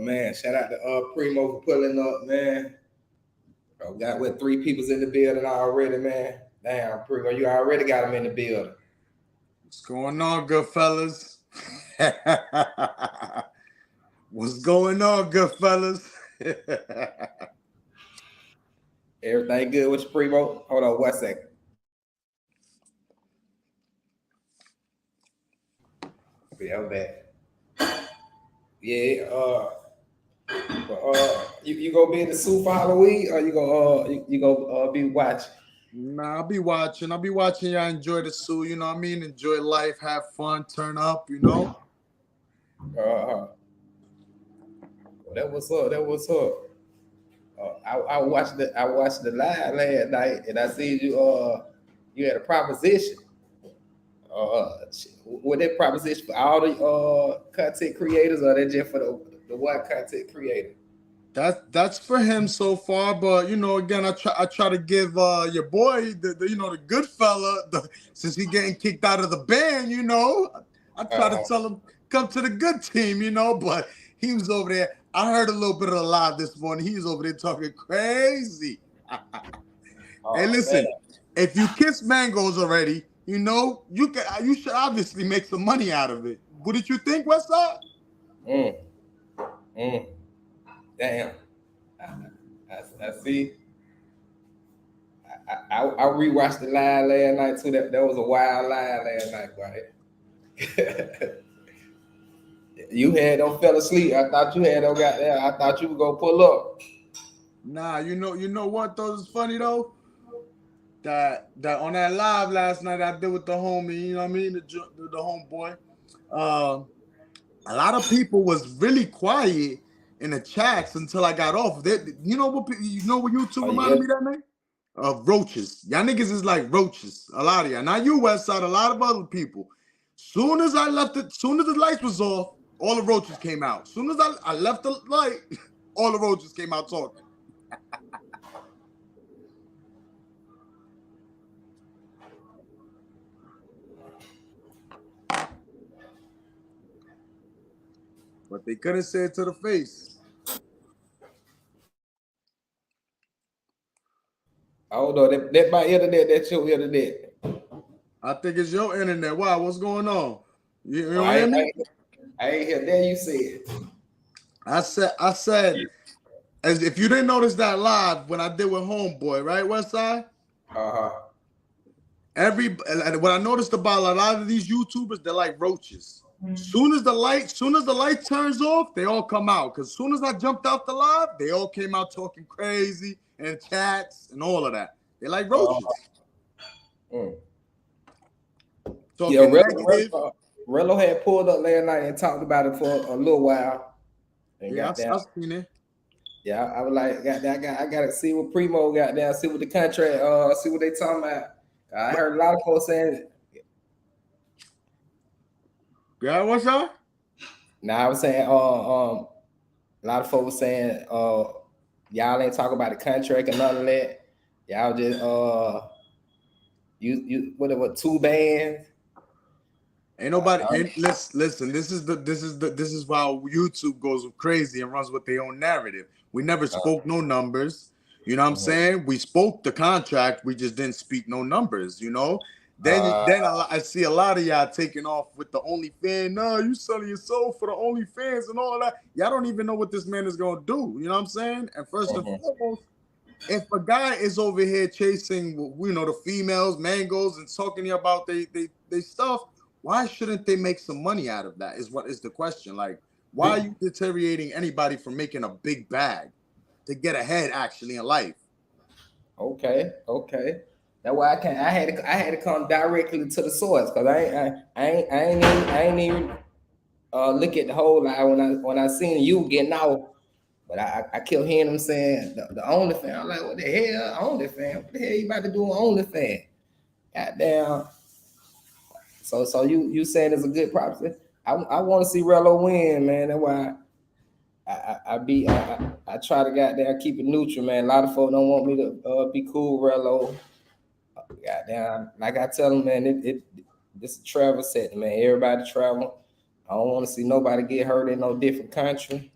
man. Shout out to Primo for pulling up, man. Bro, got with 3 people's in the building already, man. Damn, Primo, you already got them in the building. What's going on, good fellas? What's going on, good fellas? Everything good with you, Primo? Hold on 1 second. Yeah, I'm back. Yeah, you gonna be in the suit for Halloween, or you gonna be watching? Nah, I'll be watching. Y'all enjoy the zoo, you know what I mean? Enjoy life, have fun, turn up, you know? That was up. I watched the live last night, and I see you had a proposition. What that proposition for all the content creators, or that just for the one content creator? That's for him so far, but you know, again, I try to give your boy the good fella, since he getting kicked out of the band, you know, I try to tell him come to the good team, you know, but he was over there. I heard a little bit of the live this morning. He was over there talking crazy. Hey, listen, if you kiss mangoes already, you know you should obviously make some money out of it. What did you think, Westside? Damn. I see. I rewatched the live last night too. That was a wild live last night, right? You had them fell asleep. I thought you had them got there. I thought you were gonna pull up. Nah, you know what though is funny though? That on that live last night I did with the homie, you know what I mean, the homeboy. A lot of people was really quiet in the chats until I got off. You know what YouTube reminded me that, man? Of roaches. Y'all niggas is like roaches. A lot of y'all. Not you, Westside, a lot of other people. Soon as the lights was off, all the roaches came out. Soon as I left the light, all the roaches came out talking. But they couldn't say it to the face. Oh no, that my internet, that's your internet. I think it's your internet. Wow, what's going on? You know what I mean? I ain't hear that you said. I said, as if you didn't notice that live when I did with Homeboy, right, Westside? What I noticed about a lot of these YouTubers, they're like roaches. Soon as the light turns off, they all come out. Because soon as I jumped out the live, they all came out talking crazy and chats and all of that. They're like roaches. Talking negative. Rello had pulled up last night and talked about it for a little while. Yeah, I've seen it. Yeah, I was like, I gotta see what Primo got there, see what the contract, see what they talking about. I heard a lot of folks saying. Yeah, what's up? Now I was saying, a lot of folks saying, y'all ain't talking about the contract or none of that. Y'all just you whatever 2 bands. Ain't nobody. Listen. This is why YouTube goes crazy and runs with their own narrative. We never spoke no numbers. You know what I'm saying? We spoke the contract. We just didn't speak no numbers. You know. Then I see a lot of y'all taking off with the OnlyFans. No, you selling your soul for the OnlyFans and all that. Y'all don't even know what this man is gonna do. You know what I'm saying? And first and foremost, if a guy is over here chasing, the females, mangoes, and talking about they stuff, why shouldn't they make some money out of that? Is the question. Like, why are you deteriorating anybody from making a big bag to get ahead actually in life? Okay. That's why I had to come directly to the source, because I ain't even look at the whole line when I seen you getting out. But I kept hearing them saying the OnlyFans. I'm like, what the hell, OnlyFans? What the hell you about to do on OnlyFans? Goddamn. So you saying it's a good proposition? I want to see Rello win, man. That's why I try to goddamn keep it neutral, man. A lot of folks don't want me to be cool, Rello. Goddamn, like I tell them, man, this is a travel setting, man. Everybody travel. I don't want to see nobody get hurt in no different country.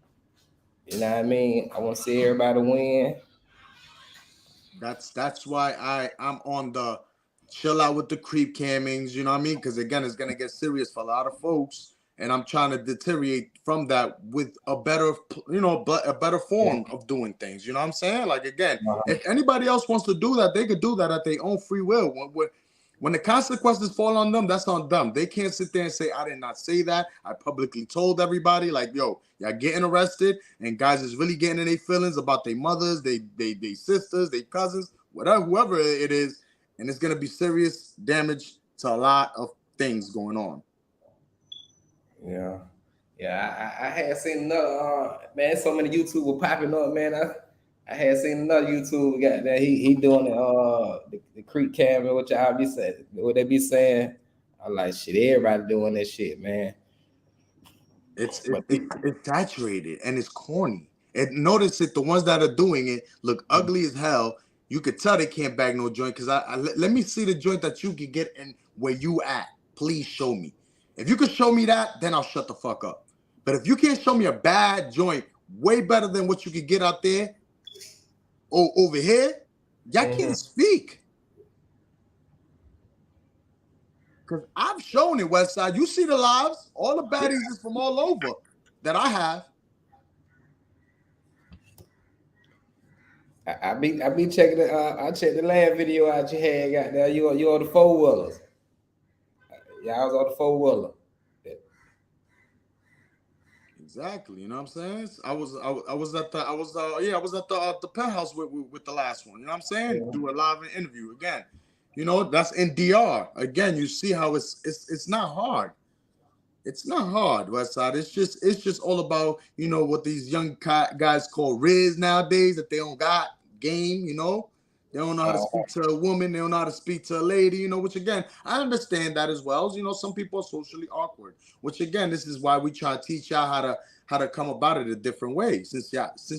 You know what I mean? I want to see everybody win. That's why I'm on the chill out with the creep cammings, you know what I mean? Because again, it's gonna get serious for a lot of folks, and I'm trying to deteriorate from that with a better, a better form of doing things. You know what I'm saying? Like again, if anybody else wants to do that, they could do that at their own free will. When the consequences fall on them, that's on them. They can't sit there and say, I did not say that. I publicly told everybody, like, yo, y'all getting arrested, and guys is really getting in their feelings about their mothers, they sisters, their cousins, whatever, whoever it is, and it's gonna be serious damage to a lot of things going on. Yeah. Yeah, I had seen another man, so many YouTubers popping up, man. I had seen another YouTuber got that he doing the creek camming, which y'all be saying, what they be saying. I like shit, everybody doing that shit, man. But It's saturated and it's corny. And notice it, the ones that are doing it look ugly as hell. You could tell they can't bag no joint because let me see the joint that you could get in where you at. Please show me. If you could show me that, then I'll shut the fuck up. But if you can't show me a bad joint, way better than what you could get out there, over here, y'all can't speak. Because I've shown it, Westside. You see the lives. All the baddies is from all over that I have. I be checking the I checked the last video out you had got there. You on the 4-wheelers. Yeah, I was on the 4-wheeler. Exactly, you know what I'm saying? I was at the the penthouse with the last one. You know what I'm saying? Do a live interview again. You know, that's in DR. Again, you see how it's not hard. It's not hard, Westside. It's just all about, what these young guys call Riz nowadays, that they don't got game, They don't know how to speak to a woman. They don't know how to speak to a lady, which again, I understand that as well. Some people are socially awkward, which again, this is why we try to teach y'all how to come about it a different way, since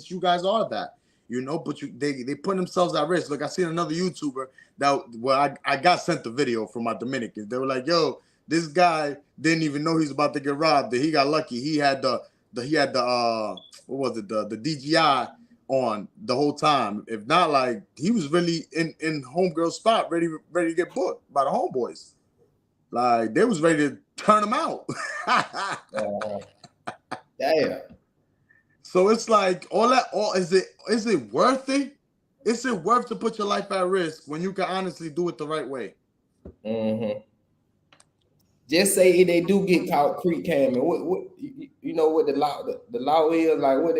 you guys are that, but they put themselves at risk. Like I seen another YouTuber I got sent the video from my Dominicans. They were like, yo, this guy didn't even know he was about to get robbed. He got lucky. He had the what was it, the DJI on the whole time. If not, like, he was really in homegirl spot, ready to get booked by the homeboys. Like, they was ready to turn him out. Damn. So it's like is it worth it? Is it worth to put your life at risk when you can honestly do it the right way? Just say they do get caught creek camming. What what the law is, like, what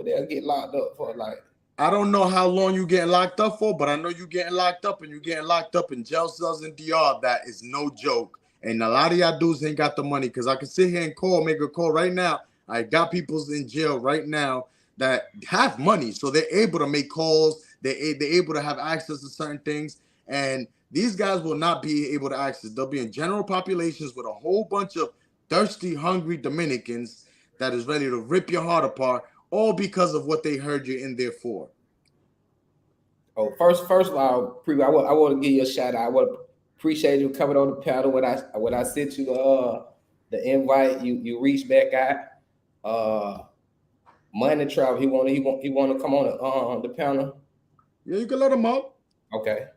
they'll get locked up for, like. I don't know how long you getting locked up for, but I know you getting locked up, and you getting locked up in jail cells in DR. That is no joke. And a lot of y'all dudes ain't got the money, because I can sit here and make a call right now. I got people's in jail right now that have money, so they're able to make calls. They're able to have access to certain things, and these guys will not be able to access. They'll be in general populations with a whole bunch of thirsty, hungry Dominicans that is ready to rip your heart apart, all because of what they heard you in there for. Oh, first of all, I want to give you a shout out. I want to appreciate you coming on the panel when I sent you the invite. You reached back out. Money Travel. He want to come on the panel. Yeah, you can let him up. Okay.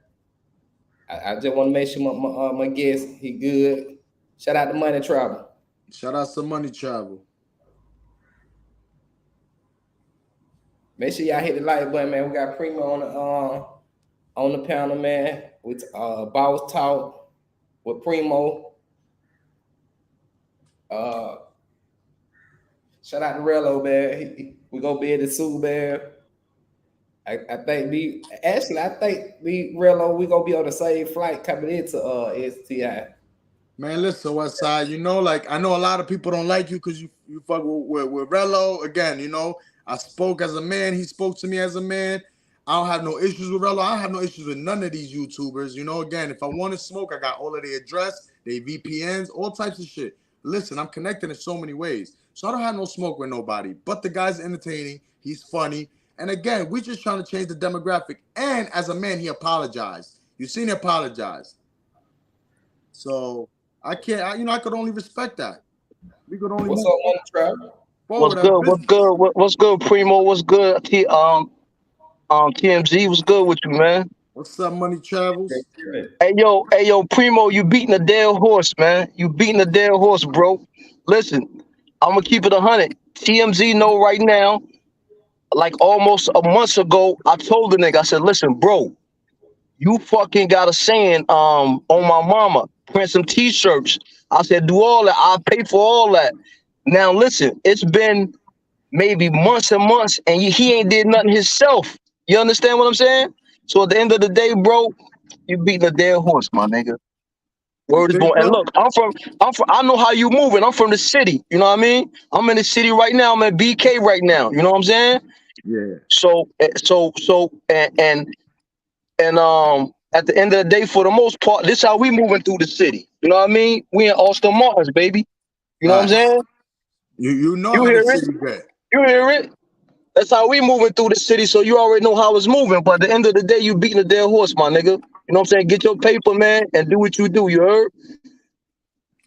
I just want to make sure my guest he good. Shout out to Money Travel. Shout out to Money Travel. Make sure y'all hit the like button, man. We got Primo on the panel, man. With Boss Talk with Primo. Shout out to Rello, man. We gonna be at the Super Bear. I think we Rello, we gonna be on the same flight coming into STI. Man, listen, Westside, like, I know a lot of people don't like you because you fuck with Rello. Again, I spoke as a man. He spoke to me as a man. I don't have no issues with Rello. I don't have no issues with none of these YouTubers. Again, if I want to smoke, I got all of their address, their VPNs, all types of shit. Listen, I'm connected in so many ways. So I don't have no smoke with nobody. But the guy's entertaining. He's funny. And again, we're just trying to change the demographic. And as a man, he apologized. You seen him apologize. So I can't, I could only respect that. We could only. What's up, Money Travel? forward What's that good? What's business. good? What's good, Primo? What's good? TMZ. What's good with you, man? What's up, Money Travels? Hey, yo, Primo. You beating a dead horse, man. You beating a dead horse, bro. Listen, I'm gonna keep it 100. TMZ know right now. Like almost a month ago, I told the nigga. I said, listen, bro. You fucking got a saying, on my mama. Print some t-shirts. I said, do all that. I'll pay for all that. Now listen, it's been maybe months and months, and he ain't did nothing himself. You understand what I'm saying? So at the end of the day, bro, you beating a dead horse, my nigga. You Word is think born. And so? look, I know how you moving. I'm from the city. You know what I mean? I'm in the city right now. I'm at BK right now. You know what I'm saying? Yeah. So at the end of the day, for the most part, this how we moving through the city. You know what I mean? We in Austin Martins, baby. You know what I'm Facts. saying? You know You how the hear it? city get. You hear it? That's how we moving through the city, so you already know how it's moving. But at the end of the day, you beating a dead horse, my nigga. You know what I'm saying? Get your paper, man, and do what you do. You heard?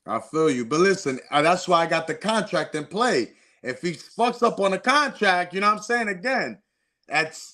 I feel you. But listen, that's why I got the contract in play. If he fucks up on the contract, you know what I'm saying? Again,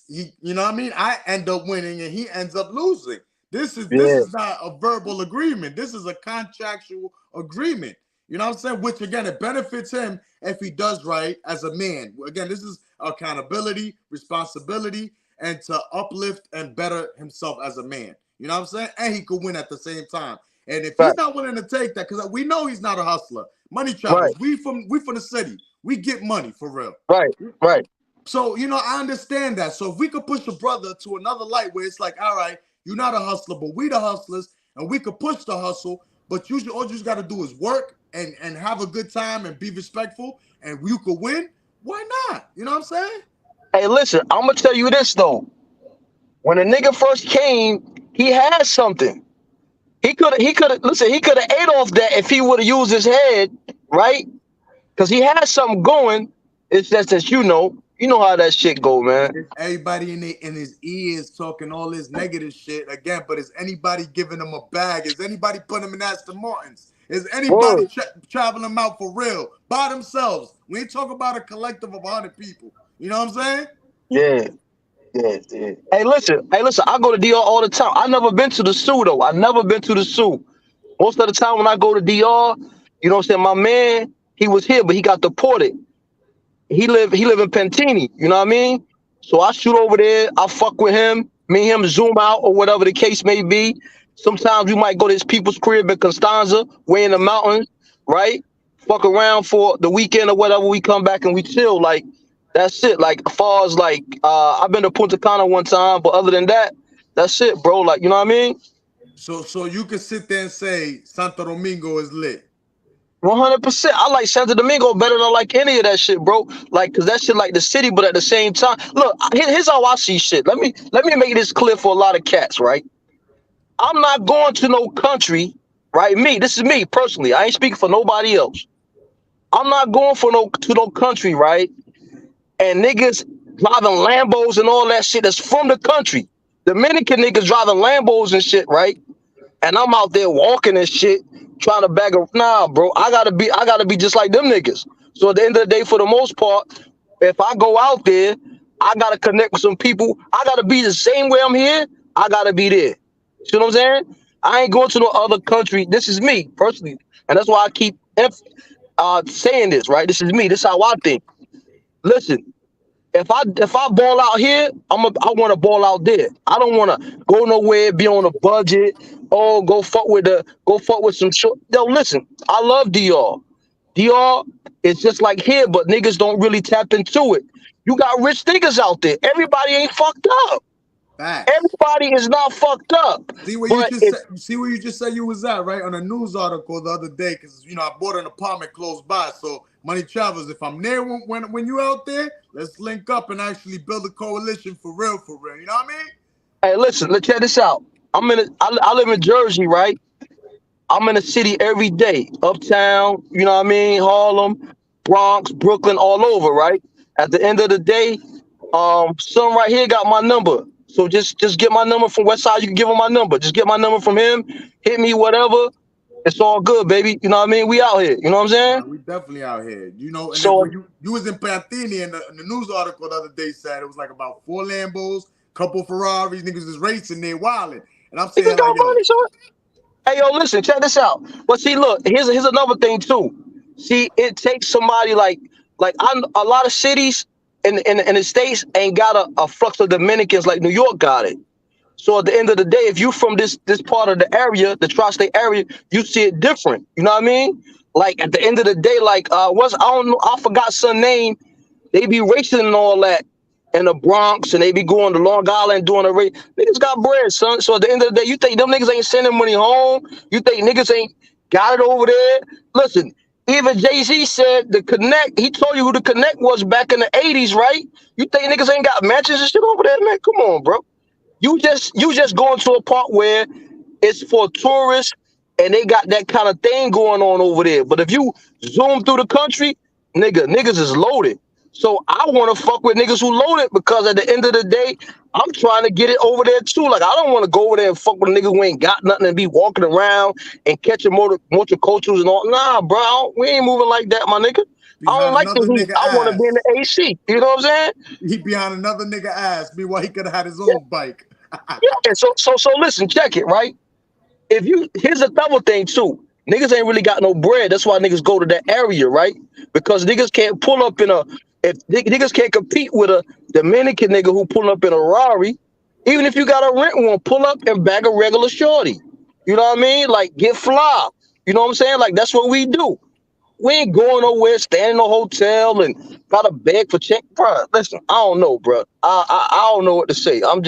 you know what I mean? I end up winning and he ends up losing. This Yeah, is not a verbal agreement. This is a contractual agreement. You know what I'm saying? Which again, it benefits him if he does right as a man. Again, this is accountability, responsibility, and to uplift and better himself as a man. You know what I'm saying? And he could win at the same time. And if he's right, not willing to take that, because we know he's not a hustler, money right, travels. We from the city. We get money for real. right, right. So I understand that. So if we could push a brother to another light where it's like, all right, you're not a hustler, but we the hustlers, and we could push the hustle. But all you just got to do is work and have a good time and be respectful, and you could win. Why not? You know what I'm saying? Hey, listen, I'm gonna tell you this though. When a nigga first came, he had something. He could have ate off that if he would have used his head, right? Because he had something going. It's just that you know how that shit go, man. It's everybody in his ears talking all this negative shit again, but is anybody giving him a bag? Is anybody putting him in Aston Martins? Is anybody Word. traveling them out for real by themselves? We ain't talking about a collective of 100 people. You know what I'm saying? Yeah. Yeah, yeah. Hey, listen. I go to DR all the time. I never been to the zoo though. I never been to the zoo. Most of the time when I go to DR, you know what I'm saying. My man, he was here, but he got deported. He live in Pentini. You know what I mean? So I shoot over there. I fuck with him. Me and him zoom out or whatever the case may be. Sometimes we might go to his people's crib in Constanza, way in the mountains, right? Fuck around for the weekend or whatever. We come back and we chill. Like that's it. Like as far as like I've been to Punta Cana one time, but other than that, that's it, bro. Like you know what I mean? So you can sit there and say Santo Domingo is lit. 100%. I like Santo Domingo better than I like any of that shit, bro. Like, cause that shit like the city, but at the same time, look, here's how I see shit. Let me make this clear for a lot of cats, right? I'm not going to no country, right? This is me personally. I ain't speaking for nobody else. I'm not going for no country, right? And niggas driving Lambos and all that shit that's from the country. Dominican niggas driving Lambos and shit, right? And I'm out there walking and shit, trying to bag a bro. I gotta be just like them niggas. So at the end of the day, for the most part, if I go out there, I gotta connect with some people. I gotta be the same way I'm here. I gotta be there. See what I'm saying? I ain't going to no other country. This is me personally, and that's why I keep saying this. Right? This is me. This is how I think. Listen, if I ball out here, I want to ball out there. I don't want to go nowhere, be on a budget. Oh, go fuck with some short. Yo, listen, I love DR. DR is just like here, but niggas don't really tap into it. You got rich niggas out there. Everybody ain't fucked up. Facts. Everybody is not fucked up. See where you But just if said. See where you just said you was at, right? On a news article the other day, because I bought an apartment close by. So money travels. If I'm there when you out there, let's link up and actually build a coalition for real, for real. You know what I mean? hey, listen, let's check this out. I live in Jersey, right? I'm in the city every day, uptown, you know what I mean, Harlem, Bronx, Brooklyn, all over, right? At the end of the day, son right here got my number. So just get my number from West Side. You can give him my number. Just get my number from him. Hit me, whatever. It's all good, baby. You know what I mean? We out here. You know what I'm saying? We definitely out here. You know, and then So when you was in Panthini and the news article the other day said it was like about 4 Lambos, couple Ferraris, niggas is racing there wilding. And I'm niggas saying got like, yo, money, son. Hey, yo, listen, check this out. But see, look, here's another thing too. See, it takes somebody like a lot of cities in the states ain't got a flux of Dominicans like New York got it. So at the end of the day, if you from this part of the area, the tri-state area, you see it different. You know what I mean? Like at the end of the day, like what's I don't know, I forgot some name. They be racing and all that in the Bronx, and they be going to Long Island doing a race. Niggas got bread, son. So at the end of the day, you think them niggas ain't sending money home? You think niggas ain't got it over there? Listen, even Jay-Z said the Connect, he told you who the Connect was back in the 80s, right? You think niggas ain't got matches and shit over there, man? Come on, bro. You just going to a part where it's for tourists and they got that kind of thing going on over there. But if you zoom through the country, niggas is loaded. So I want to fuck with niggas who loaded because at the end of the day, I'm trying to get it over there too. Like I don't want to go over there and fuck with a nigga who ain't got nothing and be walking around and catching multiculturals and all. Nah, bro, we ain't moving like that, my nigga. I don't behind like the another heat. nigga I want to be in ass. the AC. You know what I'm saying? He behind another nigga ass. Meanwhile, he could have had his own bike. Yeah. So listen, check it, right? If you here's a double thing too. Niggas ain't really got no bread. That's why niggas go to that area, right? Because niggas can't pull up in a niggas can't compete with a Dominican nigga who pull up in a Rari. Even if you got a rent one, pull up and bag a regular shorty. You know what I mean? Like get fly. You know what I'm saying? Like that's what we do. We ain't going nowhere, staying in a hotel and gotta beg for check. Bro, listen, I don't know, bro. I don't know what to say. I'm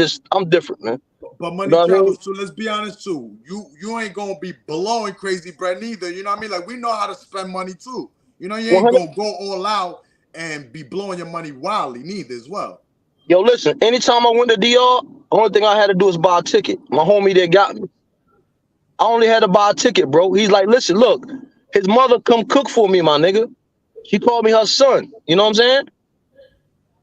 different, man. But You money know what I mean? travels too. Let's be honest too. You ain't gonna be blowing crazy bread neither. You know what I mean? Like we know how to spend money too. You know, you ain't 100. gonna go all out and be blowing your money wildly neither as well. Yo, listen, anytime I went to DR, only thing I had to do was buy a ticket. My homie there got me. I only had to buy a ticket, bro. He's like, listen, look, his mother come cook for me, my nigga. She called me her son. You know what I'm saying?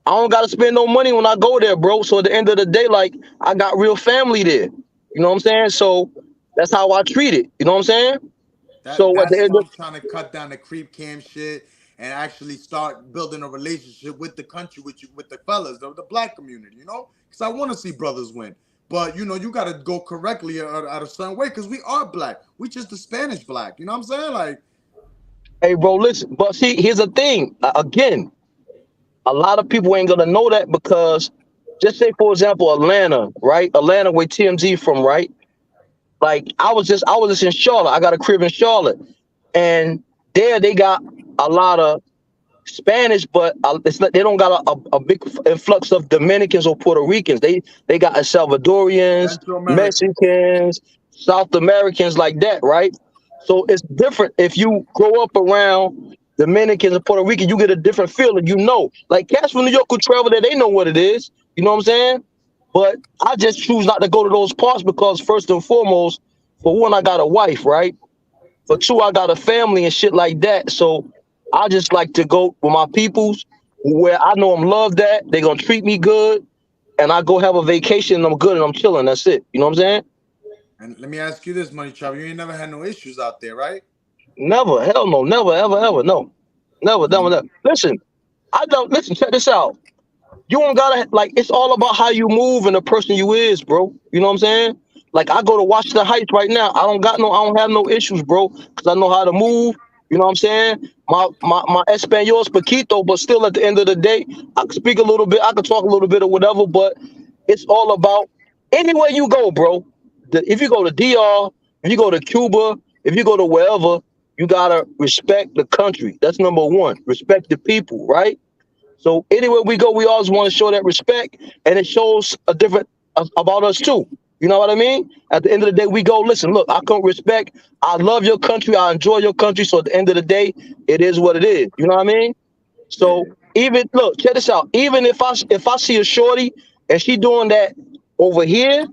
I don't gotta spend no money when I go there, bro. So at the end of the day, like, I got real family there. You know what I'm saying? So that's how I treat it. You know what I'm saying? So at the That's end why of I'm trying to cut down the creep cam shit and actually start building a relationship with the country, with you, with the fellas, the black community. You know, because I want to see brothers win. But you know, you got to go correctly at a certain way because we are black. We just the Spanish black. You know what I'm saying? Like, hey, bro, listen. But see, here's the thing. Again, a lot of people ain't gonna know that because just say for example Atlanta, right? Atlanta where TMZ from, right? Like I was just in Charlotte. I got a crib in Charlotte, and there they got a lot of Spanish, but it's not, they don't got a big influx of Dominicans or Puerto Ricans. They got Salvadorians, Central American. Mexicans, South Americans like that, right? So it's different if you grow up around Dominicans and Puerto Rican. You get a different feeling. You know, like cats from New York who travel there, they know what it is. You know what I'm saying? But I just choose not to go to those parts because first and foremost, for one, I got a wife, right? For two, I got a family and shit like that. So I just like to go with my peoples where I know I'm loved at. They're gonna treat me good, and I go have a vacation and I'm good and I'm chilling. That's it. You know what I'm saying? And let me ask you this, money travel. You ain't never had no issues out there, right? Never, hell no, never, ever, ever, no, never, never, never. Listen, I don't listen. Check this out. You don't gotta like. It's all about how you move and the person you is, bro. You know what I'm saying? Like I go to Washington Heights right now. I don't have no issues, bro, because I know how to move. You know what I'm saying? My Espanol is poquito, but still at the end of the day, I can speak a little bit. I can talk a little bit or whatever. But it's all about anywhere you go, bro. If you go to DR, if you go to Cuba, if you go to wherever, you gotta respect the country. That's number one. Respect the people, right? So anywhere we go, we always want to show that respect, and it shows a different about us too. You know what I mean? At the end of the day, we go, listen, look, I come respect. I love your country. I enjoy your country. So at the end of the day, it is what it is. You know what I mean? So Yeah. even look, check this out. Even if I see a shorty and she doing that over here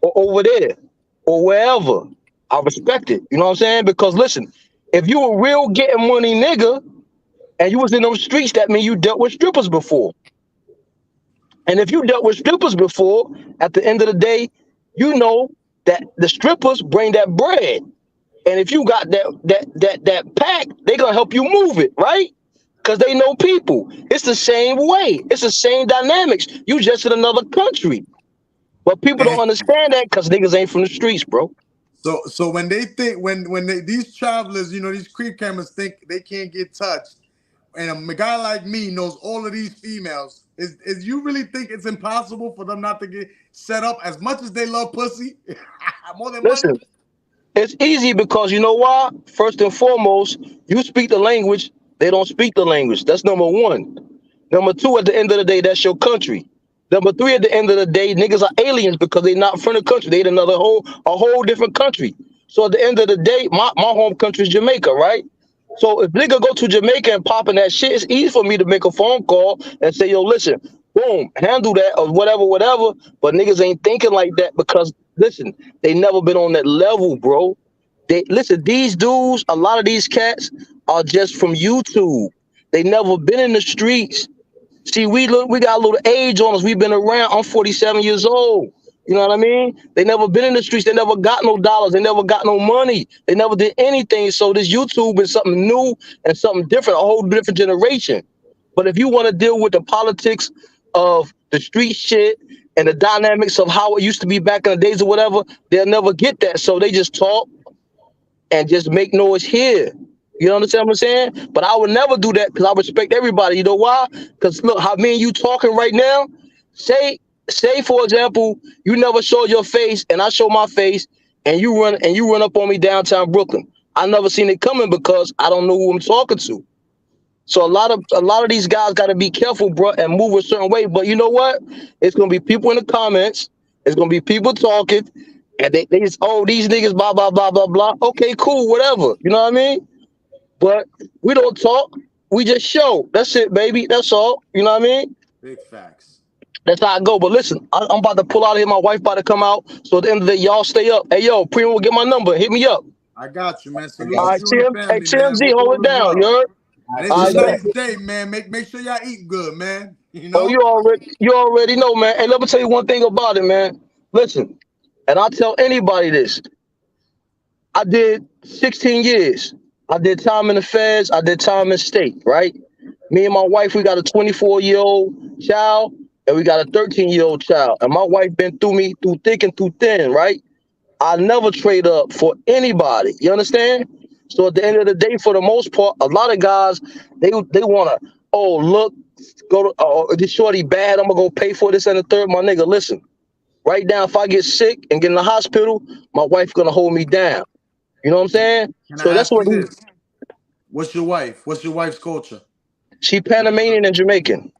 or over there or wherever, I respect it. You know what I'm saying? Because listen, if you a real getting money nigga, and you was in those streets, that mean you dealt with strippers before. And if you dealt with strippers before, at the end of the day, you know that the strippers bring that bread. And if you got that pack, they gonna help you move it, right? Because they know people. It's the same way. It's the same dynamics. You just in another country. But people don't And understand that because niggas ain't from the streets, bro. so when they think these travelers, these creep cameras think they can't get touched, and a guy like me knows all of these females, is you really think it's impossible for them not to get set up as much as they love pussy? More than money? Listen, it's easy because you know why? First and foremost, you speak the language, they don't speak the language. That's number one. Number two, at the end of the day, that's your country. Number three, at the end of the day, niggas are aliens because they not from the country. They in a whole different country. So at the end of the day, my home country is Jamaica, right? So if nigga go to Jamaica and popping that shit, it's easy for me to make a phone call and say, yo, listen, boom, handle that or whatever, whatever. But niggas ain't thinking like that because listen, they never been on that level, bro. They listen, these dudes, a lot of these cats are just from YouTube. They never been in the streets. See, we got a little age on us. We've been around. I'm 47 years old. You know what I mean? They never been in the streets. They never got no dollars. They never got no money. They never did anything. So this YouTube is something new and something different, a whole different generation. But if you want to deal with the politics of the street shit and the dynamics of how it used to be back in the days or whatever, they'll never get that. So they just talk and just make noise here. You understand what I'm saying? But I would never do that because I respect everybody. You know why? Because look, how me and you talking right now. Say, say for example, you never show your face and I show my face, and you run up on me downtown Brooklyn. I never seen it coming because I don't know who I'm talking to. So a lot of these guys got to be careful, bro, and move a certain way. But you know what? It's gonna be people in the comments. It's gonna be people talking, and they just these niggas blah blah blah blah blah. Okay, cool, whatever. You know what I mean? But we don't talk. We just show. That's it, baby. That's all. You know what I mean? Big facts. That's how I go. But listen, I'm about to pull out of here. My wife about to come out. So at the end of the day, y'all stay up. Hey, yo, Primo, get my number. Hit me up. I got you, man. I All Salute got to right, you you. and the Tim. Hey, family, man. TMZ, hold it All is down. You well. heard? And I it's All a right, appreciate man. nice it. day, man. Make sure y'all eat good, man. Oh, you already know, man. Hey, let me tell you one thing about it, man. Listen, and I tell anybody this. I did 16 years. I did time in the feds. I did time in state, right? Me and my wife, we got a 24-year-old child, and we got a 13-year-old child. And my wife been through me through thick and through thin, right? I never trade up for anybody. You understand? So at the end of the day, for the most part, a lot of guys they wanna, look, go to this shorty bad. I'm gonna go pay for this and the third. My nigga, listen. Right now, if I get sick and get in the hospital, my wife gonna hold me down. You know what I'm saying? Can So I that's ask what you this? What's your wife? What's your wife's culture? she Panamanian and Jamaican.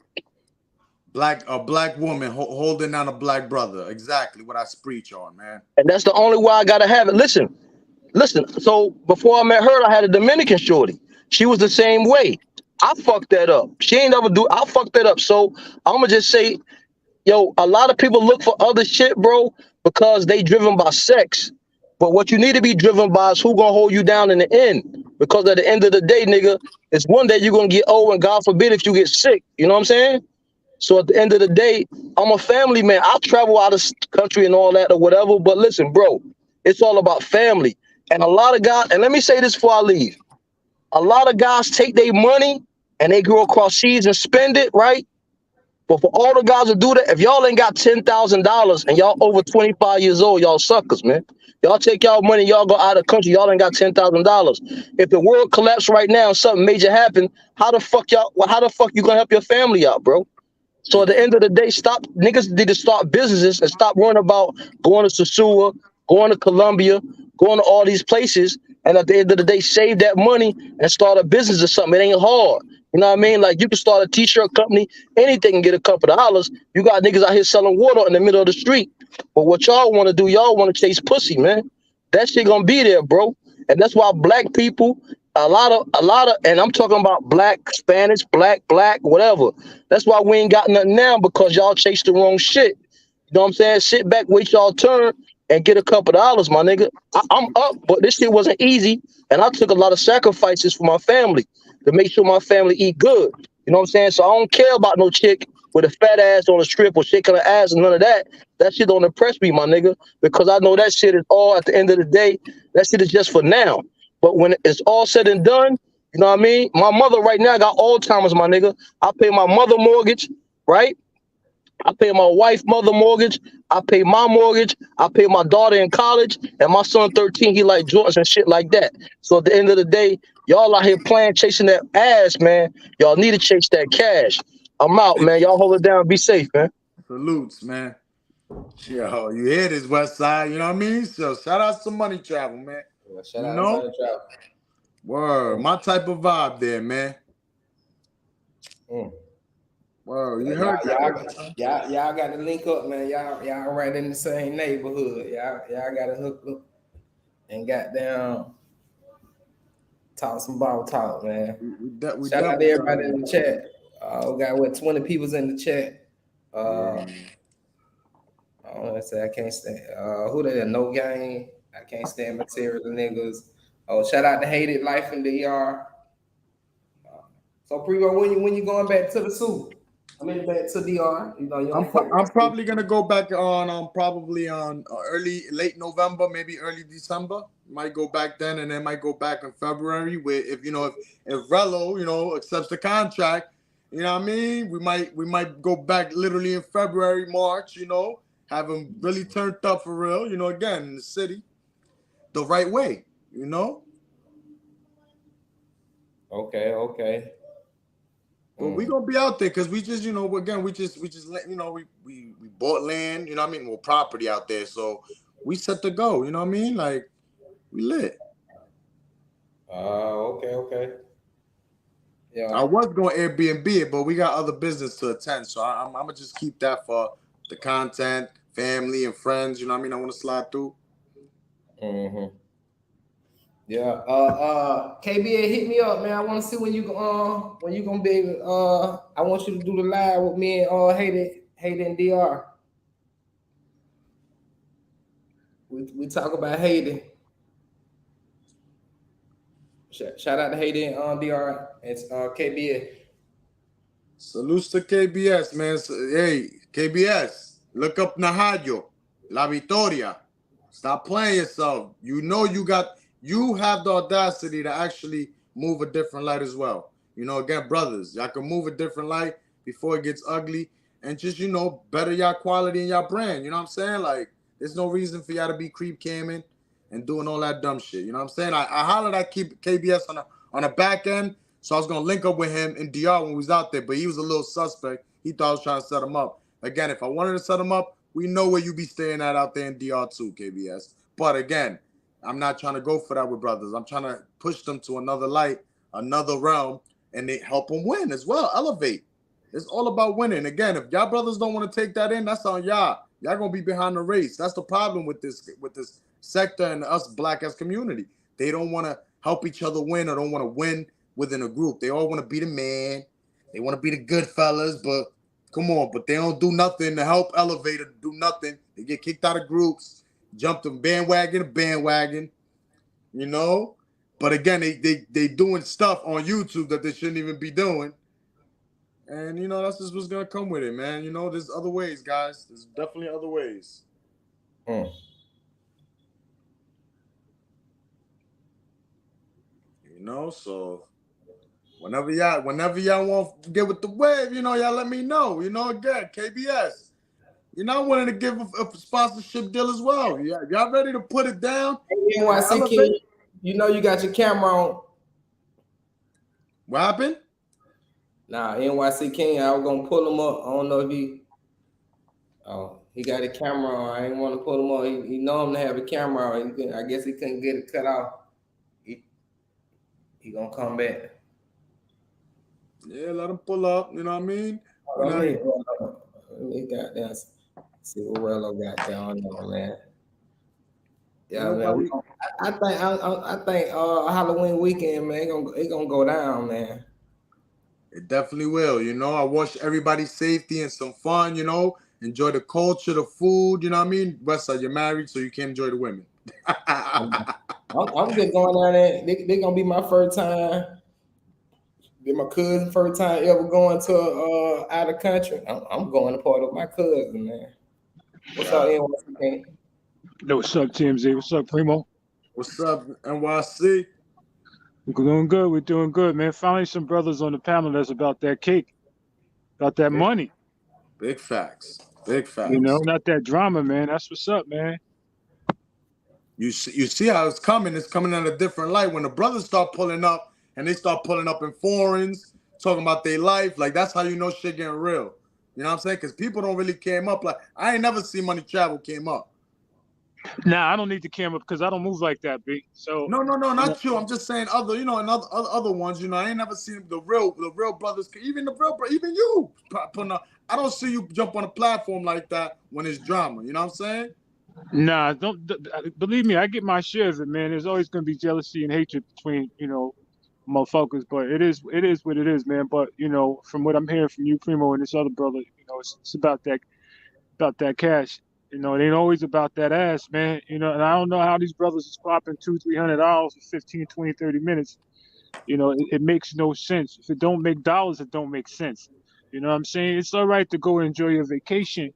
A black woman holding down a black brother. Exactly what I preach on, man. And that's the only way I gotta have it. Listen. So before I met her, I had a Dominican shorty. She was the same way. I fucked that up. She ain't never do. I fucked that up. So I'm gonna just say, yo, a lot of people look for other shit, bro, because they driven by sex. But what you need to be driven by is who gonna hold you down in the end. Because at the end of the day, nigga, it's one day you're gonna get old, and God forbid if you get sick. You know what I'm saying? So at the end of the day, I'm a family man. I travel out of country and all that or whatever. But listen, bro, it's all about family. And a lot of guys, and let me say this before I leave. A lot of guys take their money and they go across seas and spend it, right? But for all the guys to do that, if y'all ain't got $10,000 and y'all over 25 years old, y'all suckers, man. Y'all take y'all money, y'all go out of the country, y'all ain't got $10,000. If the world collapsed right now and something major happened, how the fuck you gonna help your family out, bro? So at the end of the day, stop niggas need to start businesses and stop worrying about going to Sosua, going to Colombia, going to all these places, and at the end of the day, save that money and start a business or something. It ain't hard. You know what I mean? Like you can start a t-shirt company, anything and get a couple of dollars. You got niggas out here selling water in the middle of the street. But what y'all want to do, y'all want to chase pussy, man. That shit gonna be there, bro. And that's why black people, a lot of, and I'm talking about black, Spanish, black, whatever. That's why we ain't got nothing now because y'all chase the wrong shit. You know what I'm saying? Sit back, wait y'all turn, and get a couple of dollars, my nigga. I'm up, but this shit wasn't easy, and I took a lot of sacrifices for my family to make sure my family eat good. You know what I'm saying? So I don't care about no chick with a fat ass on a strip or shaking her ass and none of that. That shit don't impress me, my nigga, because I know that shit is all at the end of the day. That shit is just for now. But when it's all said and done, you know what I mean? My mother right now got Alzheimer's, my nigga. I pay my mother mortgage, right? I pay my wife mother mortgage. I pay my mortgage. I pay my daughter in college, and my son 13. He like Jordans and shit like that. So at the end of the day, y'all out here playing, chasing that ass, man. Y'all need to chase that cash. I'm out, man. Y'all hold it down. Be safe, man. Salutes, man. Yo, you hear this, West Side? You know what I mean? So shout out to Money Travel, man. Yeah, shout You out to know, Money Travel. word, my type of vibe there, man. Mm. Word, you Yeah, heard y'all got to link up, man. Y'all right in the same neighborhood. Y'all got to hook up and goddamn talk some ball talk, man. we Shout out to definitely everybody in the chat. We got what 20 people's in the chat. I want to say I can't stand who they no game. I can't stand material niggas. Oh, shout out to Hated Life in the ER. So Primo, when you going back to the zoo? I mean back to DR. You know you don't fuck with I'm probably gonna go back on probably on late November, maybe early December. Might go back then, and then might go back in February. Where if if Rello accepts the contract, you know what I mean. We might go back literally in February, March. Have him really turned up for real. Again in the city, the right way. Okay. But we gonna be out there because we just, again, we just we bought land, what I mean, well, property out there, so we set to go, what I mean, like we lit. Okay. Yeah. I was going Airbnb it, but we got other business to attend, so I'm gonna just keep that for the content, family, and friends. You know what I mean? I want to slide through. Mm-hmm. Yeah. KBA, hit me up, man. I want to see when you gonna be able, I want you to do the live with me and Hated and DR. We talk about Hated. Shout out to Hated and DR. It's KBA. Salutes to KBS, man. Hey, KBS, look up Najayo, La Victoria. Stop playing yourself. You have the audacity to actually move a different light as well. Again, brothers, y'all can move a different light before it gets ugly and just, better y'all quality and y'all brand. You know what I'm saying? Like, there's no reason for y'all to be creep camming and doing all that dumb shit. You know what I'm saying? I hollered at KBS on a back end. So I was going to link up with him in DR when we was out there, but he was a little suspect. He thought I was trying to set him up. Again, if I wanted to set him up, we know where you be staying at out there in DR too, KBS. But again, I'm not trying to go for that with brothers. I'm trying to push them to another light, another realm, and they help them win as well, elevate. It's all about winning. Again, if y'all brothers don't want to take that in, that's on y'all. Y'all going to be behind the race. That's the problem with this sector and us black as community. They don't want to help each other win or don't want to win within a group. They all want to be the man. They want to be the good fellas, but come on, but they don't do nothing to help elevate or do nothing. They get kicked out of groups, jump from bandwagon to bandwagon, But again, they doing stuff on YouTube that they shouldn't even be doing. And, that's just what's going to come with it, man. There's other ways, guys. There's definitely other ways. So whenever y'all want to get with the wave, y'all let me know. Again, KBS. I wanted to give a sponsorship deal as well. Y'all ready to put it down? NYC King, you got your camera on. What happened? Nah, NYC King, I was gonna pull him up. I don't know if he got a camera on. I didn't want to pull him up. He know him to have a camera on. I guess he couldn't get it cut off. He gonna come back. Yeah, let him pull up. You know what I mean? Let me goddamn see what Rello got down there, man. Yeah, man. I think Halloween weekend, man, it gonna go down, man. It definitely will. I wish everybody safety and some fun. Enjoy the culture, the food. You know what I mean? Westside, you're married, so you can't enjoy the women. I'm just going down there. They gonna be my first time Did my cousin first time ever going to out of country? I'm going to part of my cousin, man. What's up, Facts. NYC? Yo, what's up, TMZ? What's up, Primo? What's up, NYC? We're doing good. We're doing good, man. Finally, some brothers on the panel that's about that cake, about that Big, money. big facts. Big You know, facts. not that drama, man. That's what's up, man. You see how it's coming. It's coming in a different light. When the brothers start pulling up and they start pulling up in foreigns, talking about their life, like that's how you know shit getting real. You know what I'm saying? Because people don't really came up. Like I ain't never seen Money Travel came up. Nah, I don't need the camera because I don't move like that, B. So No, you know, not you. I'm just saying other, and other ones. I ain't never seen the real brothers. Even the real, even you putting up. I don't see you jump on a platform like that when it's drama. You know what I'm saying? nah, don't believe me. I get my share of it, man. There's always gonna be jealousy and hatred between motherfuckers, but it is what it is, man. But from what I'm hearing from you, Primo, and this other brother, it's about that cash. It ain't always about that ass, man. And I don't know how these brothers is popping $200-300 for 15, 20, 30 minutes. It makes no sense. If it don't make dollars, it don't make sense. You know what I'm saying? It's all right to go enjoy your vacation,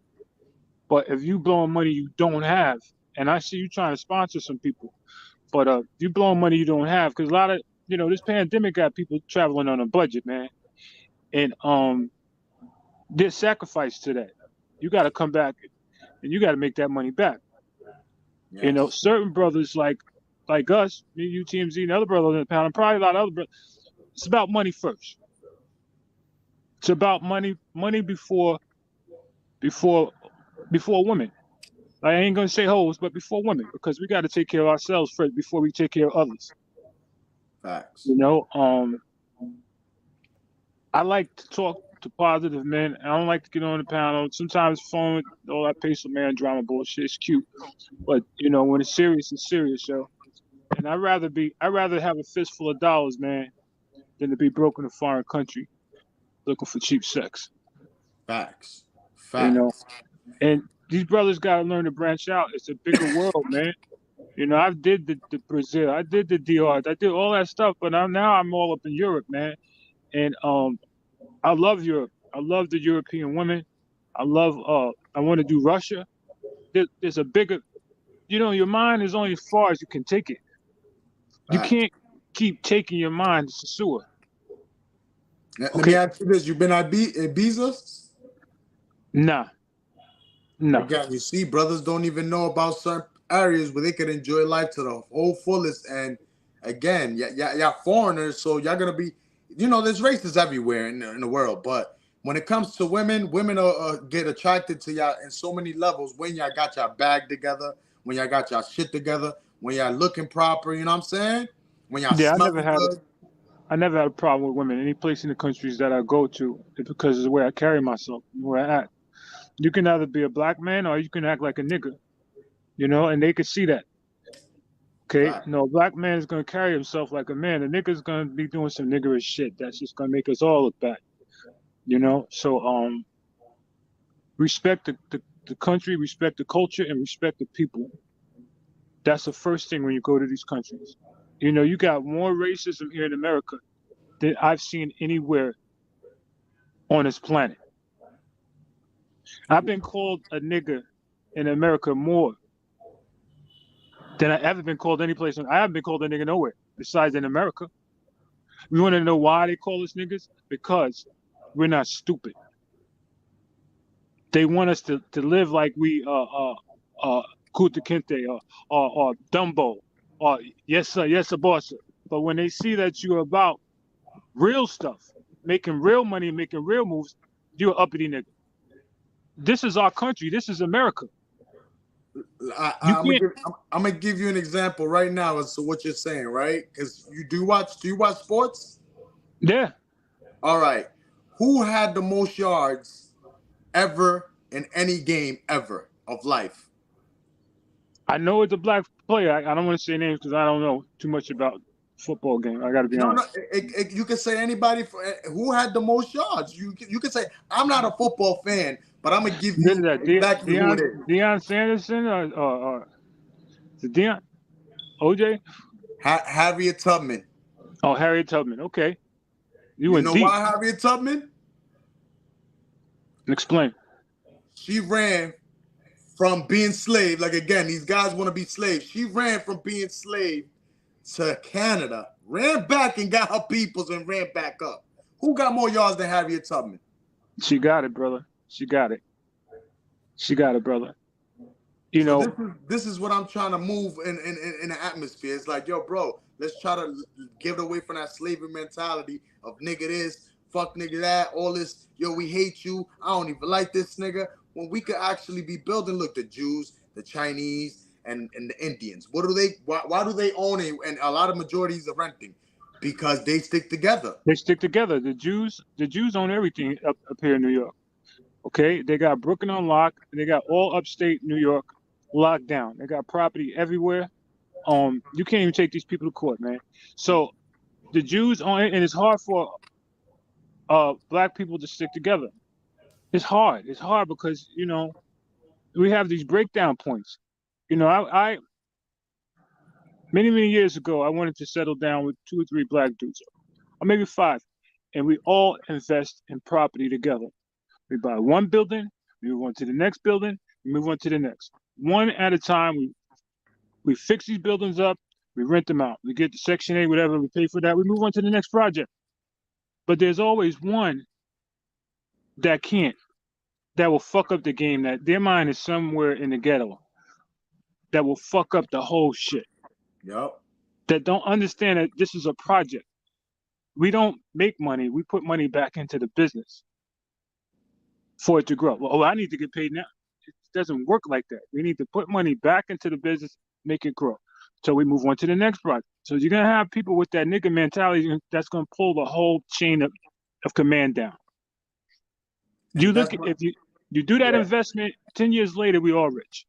but if you blowing money you don't have, and I see you trying to sponsor some people, but you blowing money you don't have, because a lot of this pandemic got people traveling on a budget, man, and there's sacrifice to that. You got to come back and you got to make that money back. Yes. Certain brothers like us, me, you, TMZ, and other brothers in the panel, and probably a lot of other brothers. It's about money first. It's about money before women. I ain't gonna say hoes, but before women, because we got to take care of ourselves first before we take care of others. Facts. I like to talk to positive men. I don't like to get on the panel. Sometimes phone all that pace of man drama bullshit is cute, but when it's serious, it's serious, yo. And I'd rather have a fistful of dollars, man, than to be broke in a foreign country looking for cheap sex. Facts. You know, Facts. and these brothers gotta learn to branch out. It's a bigger world, man. I did the Brazil, I did the DR, I did all that stuff, but now I'm all up in Europe, man. And I love Europe. I love the European women. I want to do Russia. There's a bigger, your mind is only as far as you can take it. You Facts. can't keep taking your mind to the sewer. Let me Okay? ask you this: you been at Ibiza? Nah. Again, you see, brothers don't even know about certain areas where they could enjoy life to the whole fullest. And again, y'all foreigners, so y'all gonna be, there's races everywhere in the world. But when it comes to women get attracted to y'all in so many levels. When y'all got y'all bag together, when y'all got y'all shit together, when y'all looking proper, you know what I'm saying? When y'all Yeah, smelling good. I never had a problem with women. Any place in the countries that I go to, it's because of the way I carry myself, where I act. You can either be a black man or you can act like a nigga, and they can see that. Okay, Fact. no, a black man is gonna carry himself like a man. A nigga's gonna be doing some niggerish shit that's just gonna make us all look bad. So respect the country, respect the culture, and respect the people. That's the first thing when you go to these countries. You got more racism here in America than I've seen anywhere on this planet. I've been called a nigger in America more than I ever been called any place. I haven't been called a nigger nowhere besides in America. We want to know why they call us niggas? Because we're not stupid. They want us to live like we Kunta Kinte or Dumbo or yes sir boss. But when they see that you're about real stuff, making real money, making real moves, you're an uppity nigga. This is our country. This is America. You I'm can't. gonna give you an example right now as to what you're saying, right? Because do you watch sports? Yeah. All right. Who had the most yards ever in any game ever of life? I know it's a black player. I don't want to say names because I don't know too much about football game. I got to be No, honest. you can say anybody who had the most yards. You can say I'm not a football fan, but I'm gonna give What is you that? exactly who it is. Deion Sanderson or is it Deion? OJ? Harriet Tubman. Oh, Harriet Tubman. Okay. You You went know deep. why Harriet Tubman? Explain. She ran from being slave. Like again, these guys want to be slaves. She ran from being slave to Canada, ran back and got her peoples and ran back up. Who got more yards than Harriet Tubman? She got it, brother. She got it. She got it, brother. You So know, this is what I'm trying to move in the atmosphere. It's like, yo, bro, let's try to give it away from that slavery mentality of nigga this, fuck nigga that, all this, yo, we hate you, I don't even like this nigga. When we could actually be building, look, the Jews, the Chinese, and the Indians. What do they? Why do they own it? And a lot of majorities are renting because they stick together. they stick together. The Jews own everything up here in New York. Okay, they got Brooklyn on lock. They got all upstate New York locked down. They got property everywhere. You can't even take these people to court, man. So the Jews own it, and it's hard for black people to stick together. It's hard. It's hard because we have these breakdown points. I many years ago I wanted to settle down with 2 or 3 black dudes, or maybe 5, and we all invest in property together. We buy one building, we move on to the next building, we move on to the next. One at a time, we fix these buildings up, we rent them out. We get the Section 8, whatever, we pay for that, we move on to the next project. But there's always one that can't, that will fuck up the game, that their mind is somewhere in the ghetto, that will fuck up the whole shit. Yep. That don't understand that this is a project. We don't make money, we put money back into the business for it to grow. Well, I need to get paid now. It doesn't work like that. We need to put money back into the business, make it grow. So we move on to the next project. So you're gonna have people with that nigga mentality that's gonna pull the whole chain of command down. You look at, if you do that investment, 10 years later, we all rich.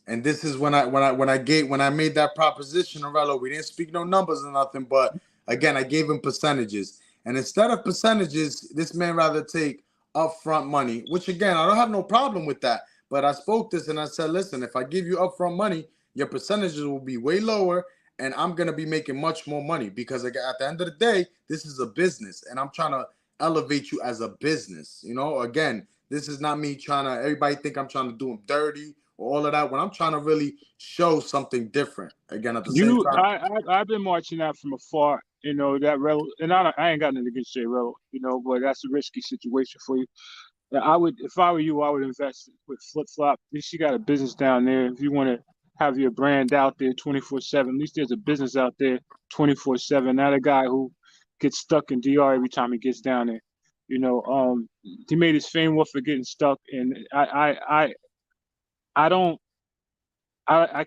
And this is when I made that proposition, Aurelio, we didn't speak no numbers or nothing, but again, I gave him percentages. And instead of percentages, this man rather take upfront money, which again, I don't have no problem with that. But I spoke this and I said, listen, if I give you upfront money, your percentages will be way lower and I'm going to be making much more money because at the end of the day, this is a business and I'm trying to elevate you as a business. Again, this is not me trying to, everybody think I'm trying to do them dirty or all of that when I'm trying to really show something different. Again, at the same time. I've been watching that from afar, that Rel, and I ain't got nothing against J Rel, but that's a risky situation for you. If I were you, I would invest with Flip Flop. At least you got a business down there. If you want to have your brand out there 24/7, at least there's a business out there 24/7. Not a guy who gets stuck in DR every time he gets down there. He made his fame off of getting stuck, and I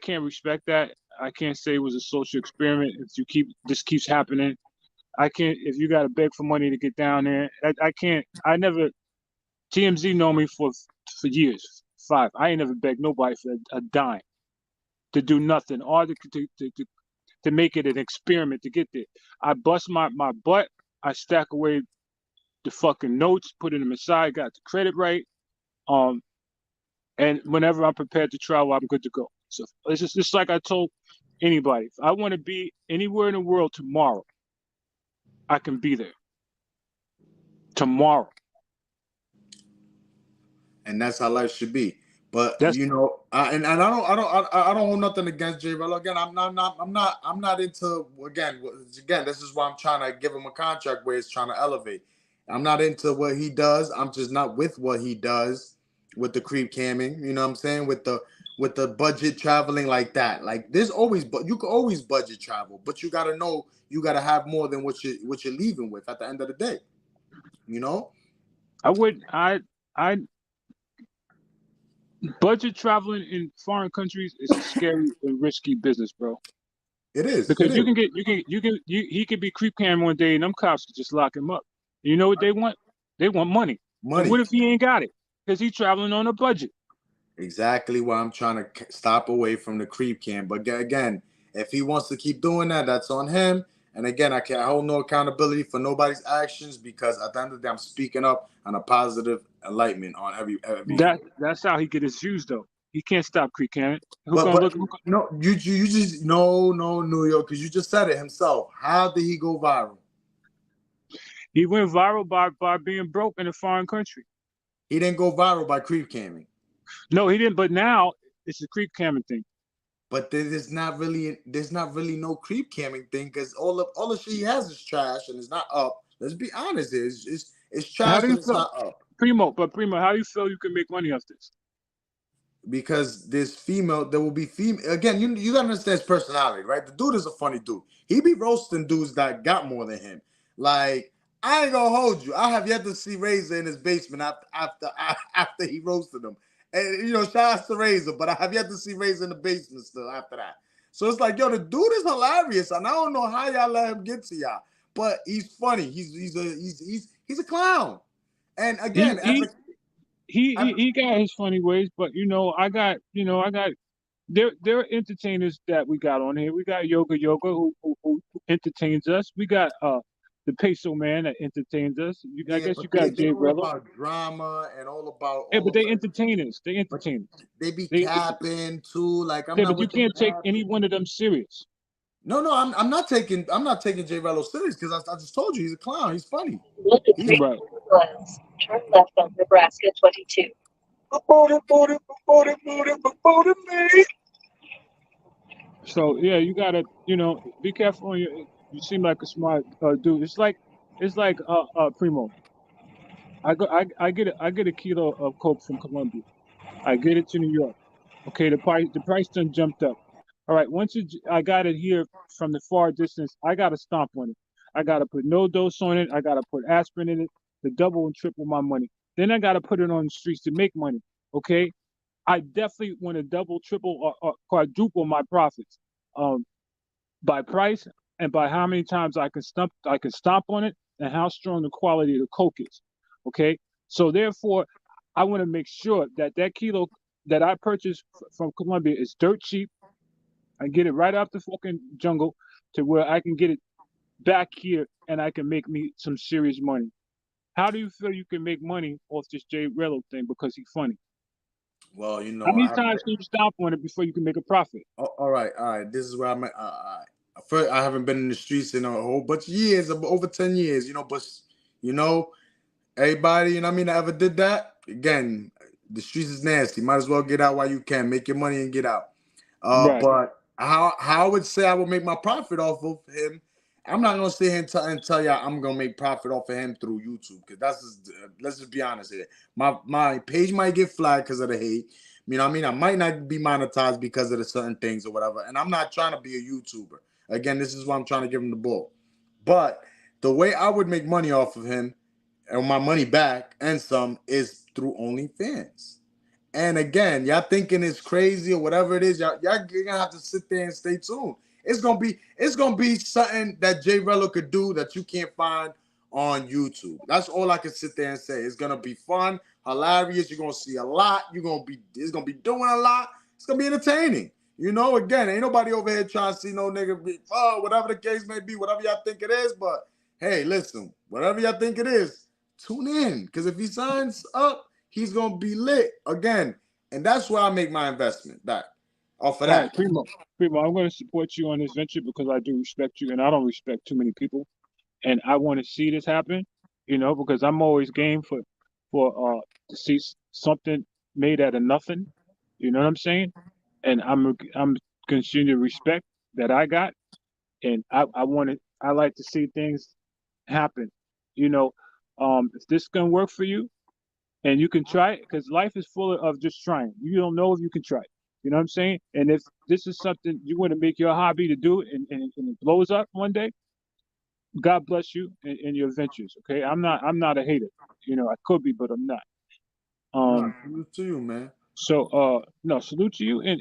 can't respect that. I can't say it was a social experiment. If this keeps happening, I can't. If you got to beg for money to get down there, I can't. I never. TMZ know me for years, 5. I ain't never begged nobody for a dime to do nothing, or to make it an experiment to get there. I bust my butt. I stack away the fucking notes, put them aside, got the credit right. And whenever I'm prepared to travel, I'm good to go. So it's just like I told anybody. If I want to be anywhere in the world tomorrow, I can be there. Tomorrow. And that's how life should be. But I don't hold nothing against J Rel. Again, I'm not into again. This is why I'm trying to give him a contract where he's trying to elevate. I'm not into what he does. I'm just not with what he does with the creep camming. You know what I'm saying? With the budget traveling like that. Like there's always, but you can always budget travel, but you gotta know you gotta have more than what you're leaving with at the end of the day. I budget traveling in foreign countries is a scary and risky business, bro. It is because he could be creep cam one day and them cops could just lock him up. You know what they want? They want money. And what if he ain't got it? Because he's traveling on a budget. Exactly why I'm trying to stop away from the creep cam. But again, if he wants to keep doing that, that's on him. And again, I hold no accountability for nobody's actions because at the end of the day, I'm speaking up on a positive enlightenment on every. That's how he get his views, though. He can't stop creep camming. No, you just no New York, because you just said it himself. How did he go viral? He went viral by being broke in a foreign country. He didn't go viral by creep camming. No, he didn't. But now it's a creep camming thing. But there's not really no creep camming thing because all the shit he has is trash and it's not up. Let's be honest, it's How trash do you and it's feel, not up. Primo? How do you feel you can make money off this? Because there will be female again. You gotta understand his personality, right? The dude is a funny dude. He be roasting dudes that got more than him. Like I ain't gonna hold you. I have yet to see Razor in his basement after he roasted him. And shout out to Razor, but I have yet to see Razor in the basement still after that. So it's like, yo, the dude is hilarious, and I don't know how y'all let him get to y'all, but he's funny. He's a clown. And He again, he he got his funny ways, but I got there are entertainers that we got on here. We got Yoga who entertains us. We got the Peso Man that entertains us. I yeah, guess you but got they Jay all Rello. about drama and all about Yeah, all but they about. entertainers. They But entertainers. they be They capping too. Like I'm yeah, not but you with the can't take any capping. one of them serious. No, I'm not taking Jay Rello serious because I just told you he's a clown. He's funny. Look at He's St. Right. Miles. Turn left on Nebraska 22. So yeah, you gotta be careful on your. You seem like a smart dude. It's like Primo. I get a kilo of coke from Colombia. I get it to New York. Okay, the price done jumped up. All right, I got it here from the far distance, I got to stomp on it. I got to put no dose on it. I got to put aspirin in it to double and triple my money. Then I got to put it on the streets to make money. Okay, I definitely want to double, triple, or quadruple my profits by price and by how many times I can stomp on it and how strong the quality of the coke is. Okay, so therefore, I want to make sure that kilo that I purchased from Colombia is dirt cheap. I get it right out the fucking jungle to where I can get it back here and I can make me some serious money. How do you feel you can make money off this Jay Rello thing because he's funny? well, How many times can you stomp on it before you can make a profit? all right, all right. This is where I'm at. First, I haven't been in the streets in a whole bunch of years, over 10 years. But you know, everybody, that ever did that. Again, the streets is nasty. Might as well get out while you can. Make your money and get out. Right. But how I would say I would make my profit off of him. I'm not gonna sit here and tell y'all I'm gonna make profit off of him through YouTube because that's just, let's just be honest here. My page might get flagged because of the hate. You know what I mean? I might not be monetized because of the certain things or whatever. And I'm not trying to be a YouTuber. Again, this is why I'm trying to give him the ball. But the way I would make money off of him and my money back and some is through OnlyFans. And again, y'all thinking it's crazy or whatever it is, y'all gonna have to sit there and stay tuned. It's gonna be something that Jay Rello could do that you can't find on YouTube. That's all I can sit there and say. It's gonna be fun, hilarious. You're gonna see a lot. It's gonna be doing a lot. It's gonna be entertaining. Again, ain't nobody over here trying to see no nigga be whatever the case may be, whatever y'all think it is. But hey, listen, whatever y'all think it is, tune in. Because if he signs up, he's gonna be lit again. And that's where I make my investment back off of All right, that. Primo, I'm going to support you on this venture because I do respect you and I don't respect too many people. And I want to see this happen, because I'm always game for to see something made out of nothing. You know what I'm saying? And I'm considering the respect that I got, and I like to see things happen. You know, if this gonna work for you, and you can try it, because life is full of just trying. You don't know if you can try it. You know what I'm saying? And if this is something you want to make your hobby to do, and it blows up one day, God bless you in your ventures. Okay, I'm not a hater. I could be, but I'm not. No, Um, salute to you, man. so no, salute to you, and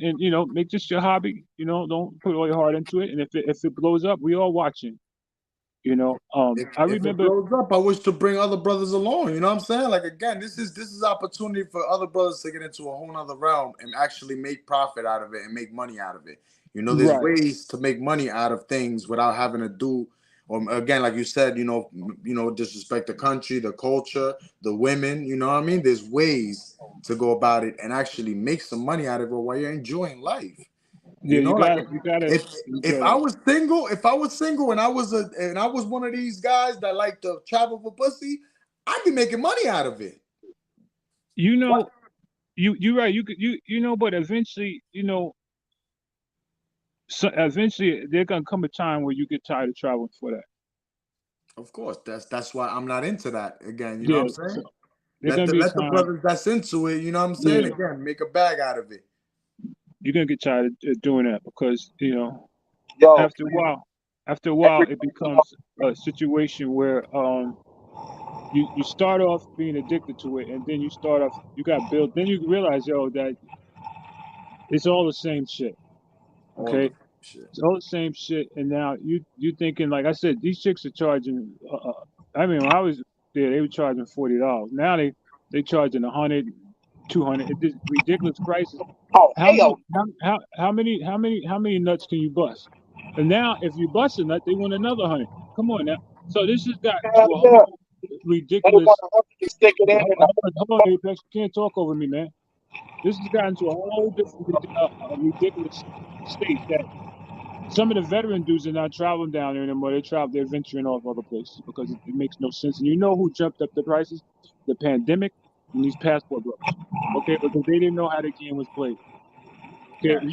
make this your hobby. Don't put all your heart into it. And if it blows up, we all watching. I If it remember. blows up, I wish to bring other brothers along. You know what I'm saying? Like again, this is opportunity for other brothers to get into a whole nother realm and actually make profit out of it and make money out of it. There's Right. ways to make money out of things without having to do, or again, like you said, disrespect the country, the culture, the women. You know what I mean? There's ways to go about it and actually make some money out of it while you're enjoying life. Yeah, you Like gotta if enjoy I that. was single, and I was one of these guys that like to travel for pussy, I'd be making money out of it. You What? know, you're right. But eventually, so eventually there gonna come a time where you get tired of traveling for that. Of course, that's why I'm not into that again. You know Yeah, what I'm so saying? there's gonna be a Let the time. brothers that's into it. You know what I'm saying? Yeah, Again, make a bag out of it. you're gonna get tired of doing that because Yo, after a while, it becomes a situation where you start off being addicted to it, and then you got built. Then you realize, that it's all the same shit. All Okay, the shit. it's all the same shit, and now you thinking, like I said, these chicks are charging. I mean, when I was there, they were charging $40. Now they charging 100, 200. It's just ridiculous prices. oh, How hey, many yo, how many nuts can you bust? And now if you bust a nut, they want another 100. Come on now. So this has gotten to a yeah, whole they want ridiculous. to stick it in and Hold on, Apex. You can't talk over me, man. This has gotten to a whole different ridiculous state that some of the veteran dudes are not traveling down there anymore. They're venturing off other places because it makes no sense. And you know who jumped up the prices? The pandemic and these passport brothers. Okay, because they didn't know how the game was played. Okay, Right.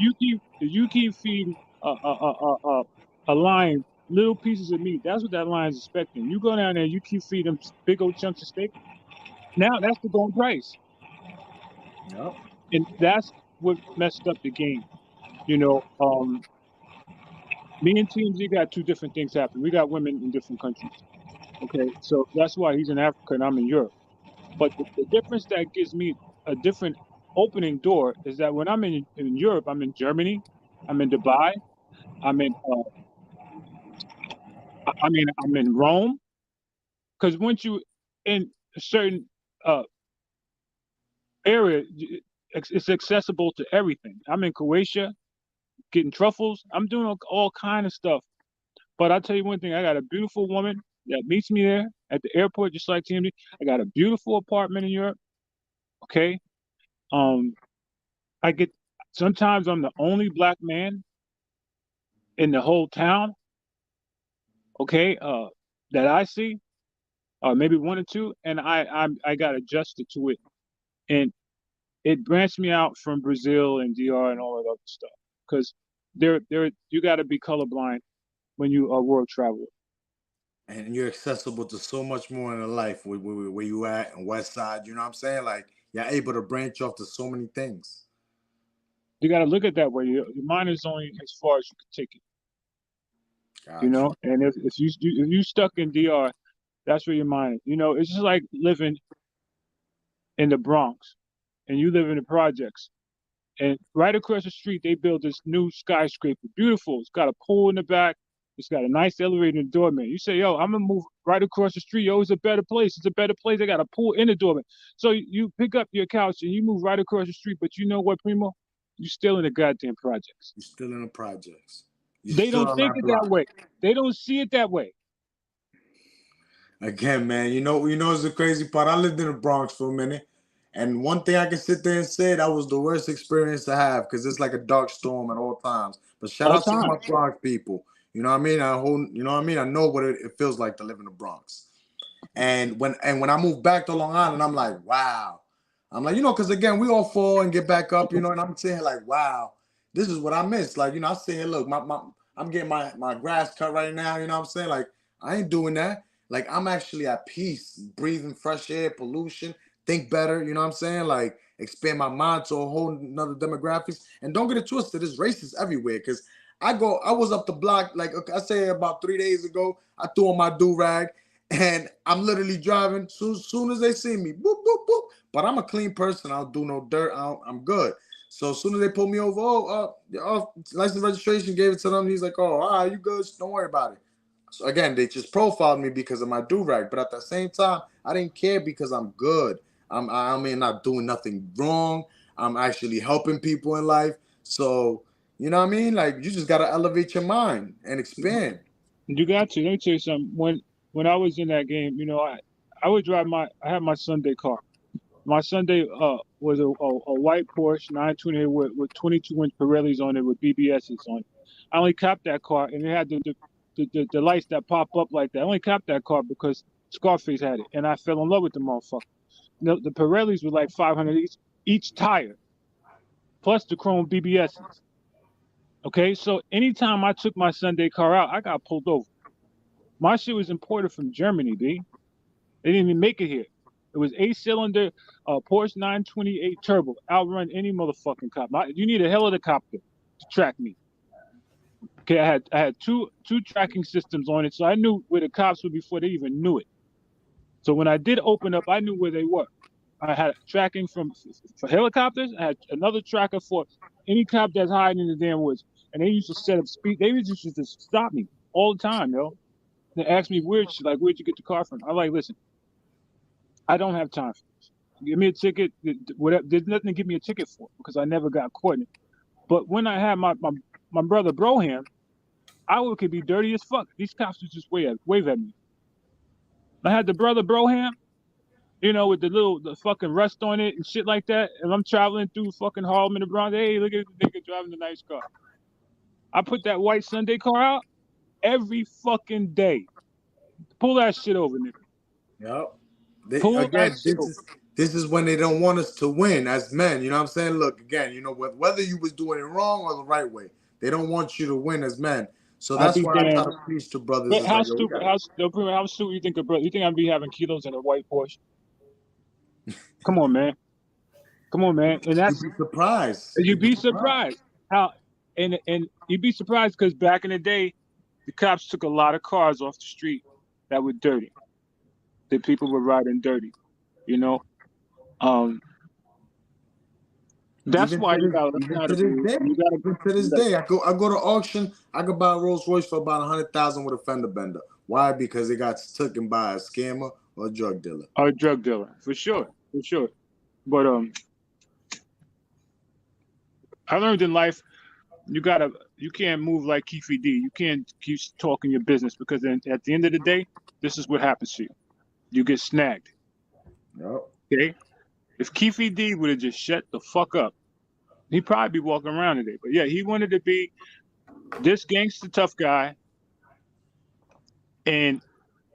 if you keep feeding a lion little pieces of meat, that's what that lion's expecting. You go down there, you keep feeding them big old chunks of steak. Now that's the going price, Yep. and that's what messed up the game. You know, me and TMZ got two different things happening. We got women in different countries. Okay, so that's why he's in Africa and I'm in Europe. But the difference that gives me a different opening door is that when I'm in Europe, I'm in Germany, I'm in Dubai, I'm in I'm in Rome. Because once you in a certain uh, area, it's accessible to everything. I'm in Croatia, getting truffles. I'm doing all kind of stuff. But I'll tell you one thing: I got a beautiful woman that meets me there at the airport, just like TMD. I got a beautiful apartment in Europe. Okay, um, I get sometimes I'm the only black man in the whole town. Okay, that I see, maybe one or two, and I got adjusted to it, and it branched me out from Brazil and DR and all that other stuff because there you got to be colorblind when you are world traveler. And you're accessible to so much more in life where you at and West Side. You know what I'm saying? Like you're able to branch off to so many things. You got to look at that way. Your mind is only as far as you can take it. Gotcha. And if you stuck in DR, that's where your mind is. It's just like living in the Bronx, and you live in the projects. And right across the street, they built this new skyscraper. Beautiful. It's got a pool in the back. It's got a nice elevator in the doorman. You say, yo, I'm gonna move right across the street. Yo, it's a better place. It's a better place. They got a pool in the doorman. So you pick up your couch and you move right across the street. But you know what, Primo? You're still in the goddamn projects. You're still in the projects. You're They still don't on think that it that block. way. They don't see it that way. Again, man, it's the crazy part. I lived in the Bronx for a minute, and one thing I can sit there and say that was the worst experience to have because it's like a dark storm at all times. But shout All out to time. my Bronx people. You know what I mean? You know what I mean? I know what it feels like to live in the Bronx. And when I moved back to Long Island, I'm like, wow. I'm like, because again, we all fall and get back up, and I'm saying like, wow, this is what I miss. Like, I'm saying, look, I'm getting my grass cut right now. You know what I'm saying? Like, I ain't doing that. Like, I'm actually at peace, breathing fresh air, pollution, think better. You know what I'm saying? Like, expand my mind to a whole nother demographics. And don't get it twisted, there's racists everywhere. Cause I was up the block, like I say about 3 days ago, I threw on my do-rag and I'm literally driving. Soon as they see me, boop, boop, boop. But I'm a clean person. I don't do no dirt. I'm good. So as soon as they pull me over, license registration, gave it to them. He's like, oh, all right, you good. Don't worry about it. So again, they just profiled me because of my do-rag. But at the same time, I didn't care because I'm good. I mean, not doing nothing wrong. I'm actually helping people in life. So, you know what I mean? Like, you just got to elevate your mind and expand. You got to. Let me tell you something. When I was in that game, I would drive I had my Sunday car. My Sunday was a white Porsche 928 with 22-inch Pirellis on it with BBSs on it. I only copped that car, and it had the lights that pop up like that. I only copped that car because Scarface had it, and I fell in love with the motherfucker. The Pirellis were like 500 each tire, plus the chrome BBSs. Okay, so anytime I took my Sunday car out, I got pulled over. My shit was imported from Germany, B. They didn't even make it here. It was 8-cylinder Porsche 928 turbo. Outrun any motherfucking cop. You need a helicopter to track me. Okay, I had two tracking systems on it, so I knew where the cops were before they even knew it. So when I did open up, I knew where they were. I had tracking for helicopters. I had another tracker for any cop that's hiding in the damn woods. And they used to set up speed. They used to just stop me all the time, yo. They asked me where'd you get the car from? I'm like, listen, I don't have time for this. Give me a ticket. Whatever. There's nothing to give me a ticket for because I never got caught in it. But when I had my brother Broham, I could be dirty as fuck. These cops would just wave at me. I had the brother Broham, with the fucking rust on it and shit like that. And I'm traveling through fucking Harlem in the Bronx. Hey, look at the nigga driving the nice car. I put that white Sunday car out every fucking day. Pull that shit over, nigga. Yep. This is when they don't want us to win as men. You know what I'm saying? Look, again, whether you was doing it wrong or the right way, they don't want you to win as men. So that's why I try to preach to brothers. But how stupid you think a brother? You think I'd be having kilos in a white Porsche? Come on, man. And that's you'd be surprised. You'd be surprised how, and you'd be surprised because back in the day, the cops took a lot of cars off the street that were dirty. That people were riding dirty, That's why you gotta learn how to do. To this day, I go to auction. I could buy a Rolls Royce for about 100,000 with a fender bender. Why? Because it got taken by a scammer or a drug dealer. Or a drug dealer, for sure. But I learned in life, you can't move like Keefe D. You can't keep talking your business because then at the end of the day, this is what happens to you. You get snagged. Yep. Okay. If Keefe D would have just shut the fuck up, he'd probably be walking around today. But yeah, he wanted to be this gangster tough guy, and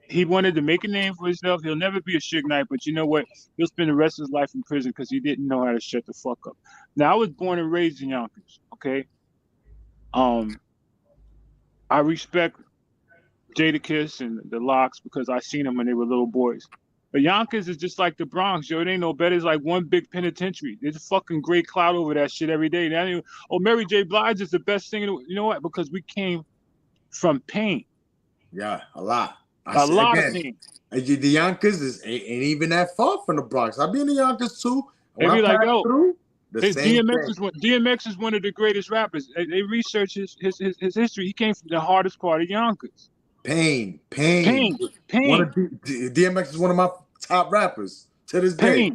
he wanted to make a name for himself. He'll never be a Suge Knight, but you know what? He'll spend the rest of his life in prison because he didn't know how to shut the fuck up. Now, I was born and raised in Yonkers, okay? I respect Jadakiss and the Locks because I seen them when they were little boys. But Yonkers is just like the Bronx, yo. It ain't no better. It's like one big penitentiary. There's a fucking gray cloud over that shit every day. Mary J. Blige is the best thing. You know what? Because we came from pain. Yeah, a lot. A lot of pain. The Yonkers ain't even that far from the Bronx. I've been in the Yonkers too. They be like, yo, DMX is one of the greatest rappers. They research his history. He came from the hardest part of Yonkers. Pain. DMX is one of my top rappers to this day.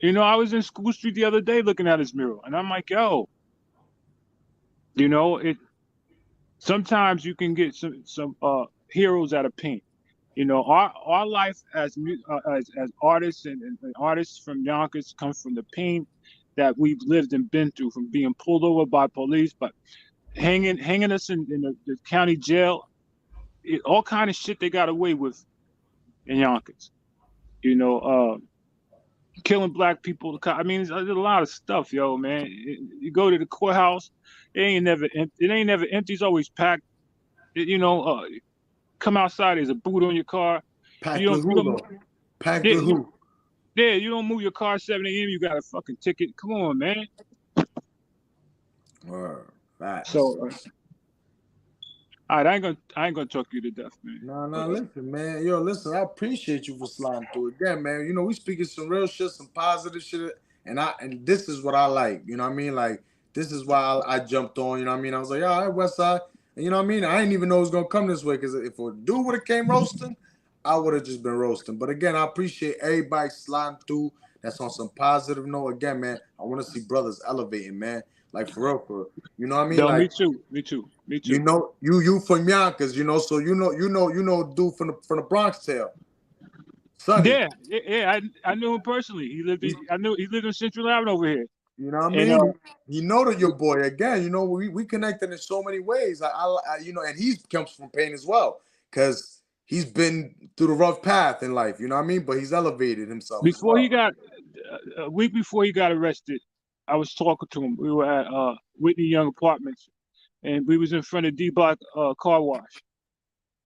I was in School Street the other day looking at his mural, and I'm like, yo, sometimes you can get some heroes out of pain. Our life as artists and artists from Yonkers comes from the pain that we've lived and been through, from being pulled over by police, but hanging us in the county jail. All kind of shit they got away with in Yonkers, killing black people. I mean, there's a lot of stuff, yo, man. You go to the courthouse, it ain't never empty. It's always packed. Come outside, there's a boot on your car. Packed with who? Yeah, you don't move your car 7 a.m. You got a fucking ticket. Come on, man. So. All right, I ain't gonna talk you to death, man. No, listen, man. Listen, I appreciate you for sliding through again, man. We speaking some real shit, some positive shit, and this is what I like. You know what I mean? Like, this is why I jumped on. You know what I mean? I was like, all right, Westside, and you know what I mean? I didn't even know it was gonna come this way because if a dude would have came roasting, I would have just been roasting. But again, I appreciate everybody sliding through. That's on some positive note. Again, man, I want to see brothers elevating, man. Like for real. You know what I mean? No, like, me too. You from Yonkers, so you know dude from the Bronx tail. Sonny. Yeah. I knew him personally. He lived in Central Avenue over here. You know what I And mean? You know that your boy again. You know we connected in so many ways. You know, and he comes from pain as well because he's been through the rough path in life. You know what I mean? But he's elevated himself as before he well. got a week before he got arrested, I was talking to him. We were at Whitney Young Apartments, and we was in front of D Block car wash.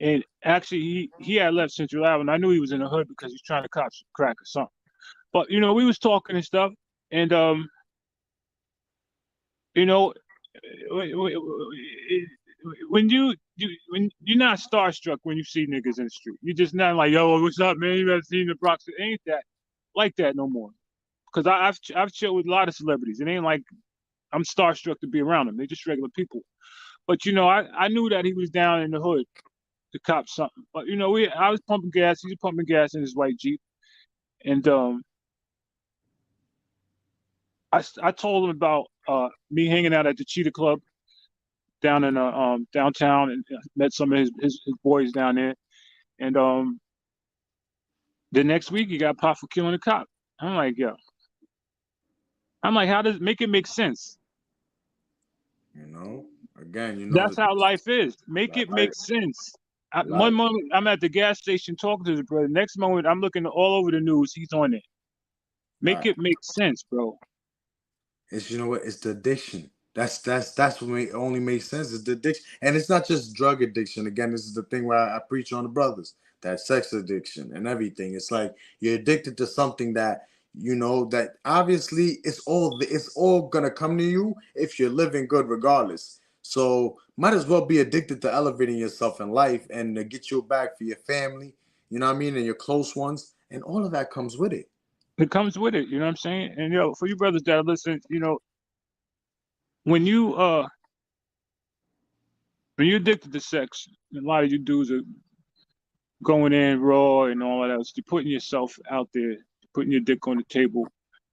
And actually, he had left Central Avenue. I knew he was in the hood because he's trying to cop some crack or something. But you know, we was talking and stuff, and you know, when you're not starstruck when you see niggas in the street, you just not like, yo, what's up, man? You ever seen the Bronx? It ain't that like that no more. Because I've chilled with a lot of celebrities. It ain't like I'm starstruck to be around them. They're just regular people. But you know, I knew that he was down in the hood to cop something. But you know, I was pumping gas. He was pumping gas in his white Jeep, and I told him about me hanging out at the Cheetah Club down in downtown, and met some of his boys down there. And the next week he got popped for killing a cop. I'm like, yo. I'm like, how does it make sense? You know, again, you know That's how life is. Make it make life, sense. One life. moment I'm at the gas station talking to the brother. Next moment I'm looking all over the news. He's on it. Make Right. it make sense, bro. It's you know what? It's the addiction. That's what only makes sense. It's the addiction, and it's not just drug addiction. Again, this is the thing where I preach on the brothers that sex addiction and everything. It's like you're addicted to something that you know that obviously it's all gonna come to you if you're living good regardless. So might as well be addicted to elevating yourself in life and to get you back for your family. You know what I mean, and your close ones, and all of that comes with it. It comes with it. You know what I'm saying? And yo, for you brothers that listen, you know, when you when you're addicted to sex, a lot of you dudes are going in raw and all of that. You're putting yourself out there, putting your dick on the table.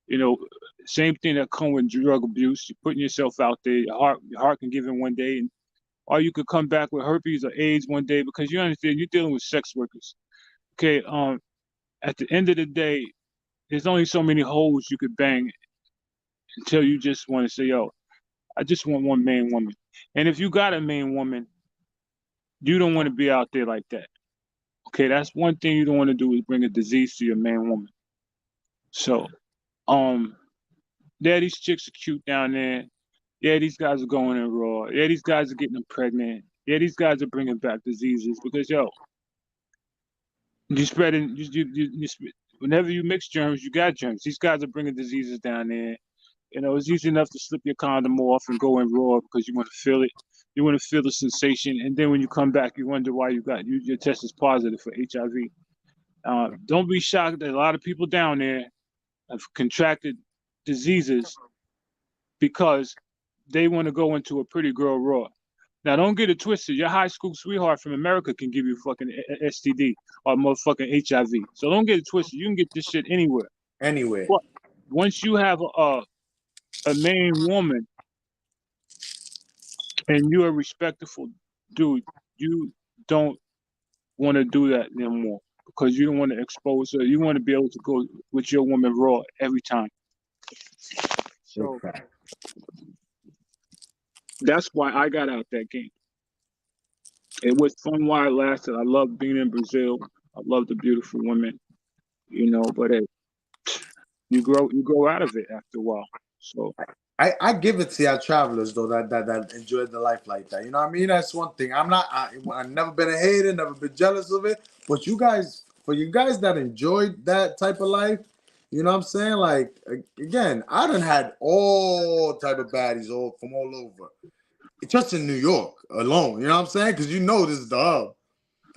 You know, same thing that come with drug abuse. You're putting yourself out there. Your heart can give in one day, and or you could come back with herpes or AIDS one day because you understand you're dealing with sex workers. Okay, at the end of the day, there's only so many holes you could bang until you just want to say, yo, I just want one main woman. And if you got a main woman, you don't want to be out there like that. Okay, that's one thing you don't want to do is bring a disease to your main woman. So, um, yeah, these chicks are cute down there. Yeah, these guys are going in raw. Yeah, these guys are getting them pregnant. Yeah, these guys are bringing back diseases because yo, you spreading whenever you mix germs, you got germs. These guys are bringing diseases down there. You know, it's easy enough to slip your condom off and go in raw because you want to feel it. You want to feel the sensation, and then when you come back, you wonder why your test is positive for HIV. Don't be shocked that a lot of people down there have contracted diseases because they want to go into a pretty girl raw. Now, don't get it twisted. Your high school sweetheart from America can give you fucking STD or motherfucking HIV. So don't get it twisted. You can get this shit anywhere. Anyway, But once you have a main woman and you're a respectful dude, you don't want to do that anymore because you don't want to expose her. You want to be able to go with your woman raw every time. So that's why I got out that game. It was fun while it lasted. I loved being in Brazil. I love the beautiful women, you know, but you grow out of it after a while. So I give it to our travelers though that enjoy the life like that. You know what I mean? That's one thing. I've never been a hater, never been jealous of it. But for you guys that enjoyed that type of life, you know what I'm saying? Like again, I done had all type of baddies all from all over. Just in New York alone, you know what I'm saying? Because you know this is the hub.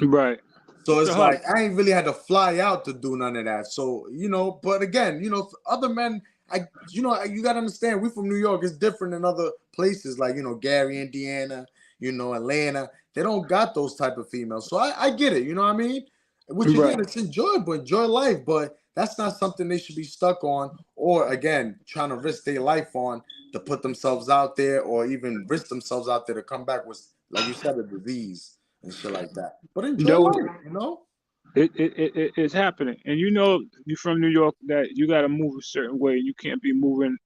right. So It's a it's hub. like I ain't really had to fly out to do none of that. So you know, but again, you know, other men, you gotta understand, we from New York. It's different than other places like Gary, Indiana, Atlanta. They don't got those type of females. So I get it. You know what I mean? Which Right. again, it's enjoyable, enjoy life, but that's not something they should be stuck on, or again, trying to risk their life on to put themselves out there, or even risk themselves out there to come back with, like you said, a disease and shit like that. But enjoy Those life, you know? It's happening. And you know, you're from New York, that you got to move a certain way. You can't be moving.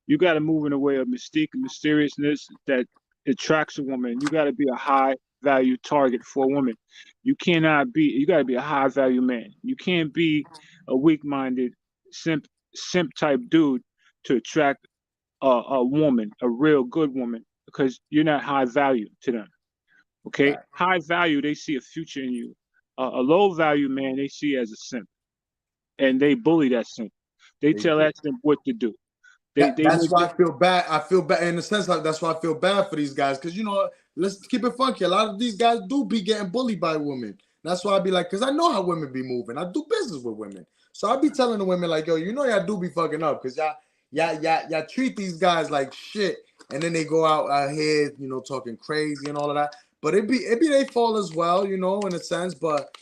You got to move in a way of mystique and mysteriousness that attracts a woman. You got to be a high value target for a woman. You cannot be. You got to be a high value man. You can't be a weak minded simp type dude to attract a woman, a real good woman, because you're not high value to them. Okay, Fact. high value, they see a future in you. A low value man, they see as a simp, and they bully that simp. They They tell do. that simp what to do. They That's make why it I feel bad. I feel bad in the sense like that's why I feel bad for these guys because you know let's keep it funky. A lot of these guys do be getting bullied by women. That's why I be like, because I know how women be moving. I do business with women, so I be telling the women like, yo, you know, y'all do be fucking up because y'all treat these guys like shit, and then they go out here, you know, talking crazy and all of that. But it be their fault as well, you know, in a sense. But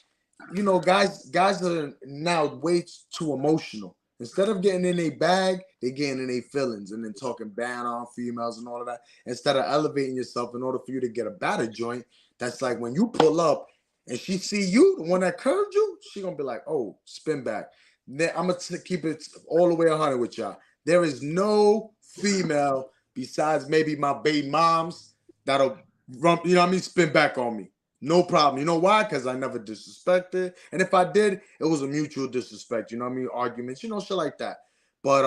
you know, guys are now way too emotional. Instead of getting in a bag, they getting in their feelings and then talking bad on females and all of that. Instead of elevating yourself in order for you to get a better joint, that's like when you pull up and she see you, the one that curved you, she gonna be like, oh, spin back. Then I'm gonna keep it all the way 100 with y'all. There is no female besides maybe my baby moms that'll run, you know what I mean, spin back on me. No problem. You know why? Because I never disrespected. And if I did, it was a mutual disrespect. You know what I mean? Arguments, you know, shit like that. But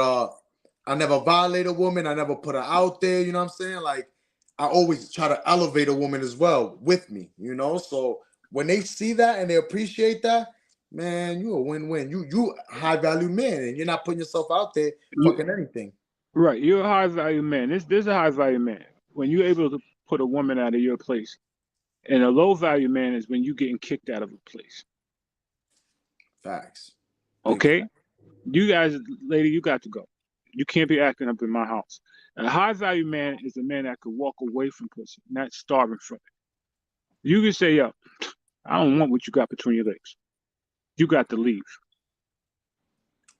I never violate a woman. I never put her out there. You know what I'm saying? Like, I always try to elevate a woman as well with me, you know? So when they see that and they appreciate that, man, you a win-win. You a high value man and you're not putting yourself out there fucking anything. right. You're a high value man. This is a high value man. When you're able to put a woman out of your place, and a low value man is when you getting kicked out of a place. Facts. Big Okay, facts. you guys, lady, you got to go. You can't be acting up in my house. A high value man is a man that could walk away from pussy, not starving from it. You can say, yo, I don't want what you got between your legs. You got to leave.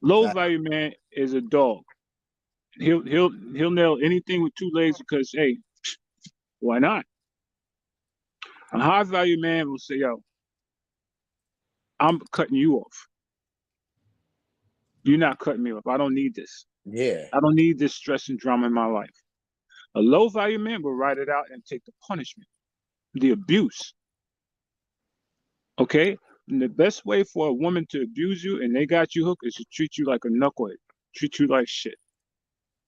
Low Facts. value man is a dog. He'll nail anything with two legs because hey, why not? A high value man will say, yo, I'm cutting you off. You're not cutting me off. I don't need this. Yeah. I don't need this stress and drama in my life. A low value man will ride it out and take the punishment, the abuse. Okay? And the best way for a woman to abuse you and they got you hooked is to treat you like a knucklehead, treat you like shit.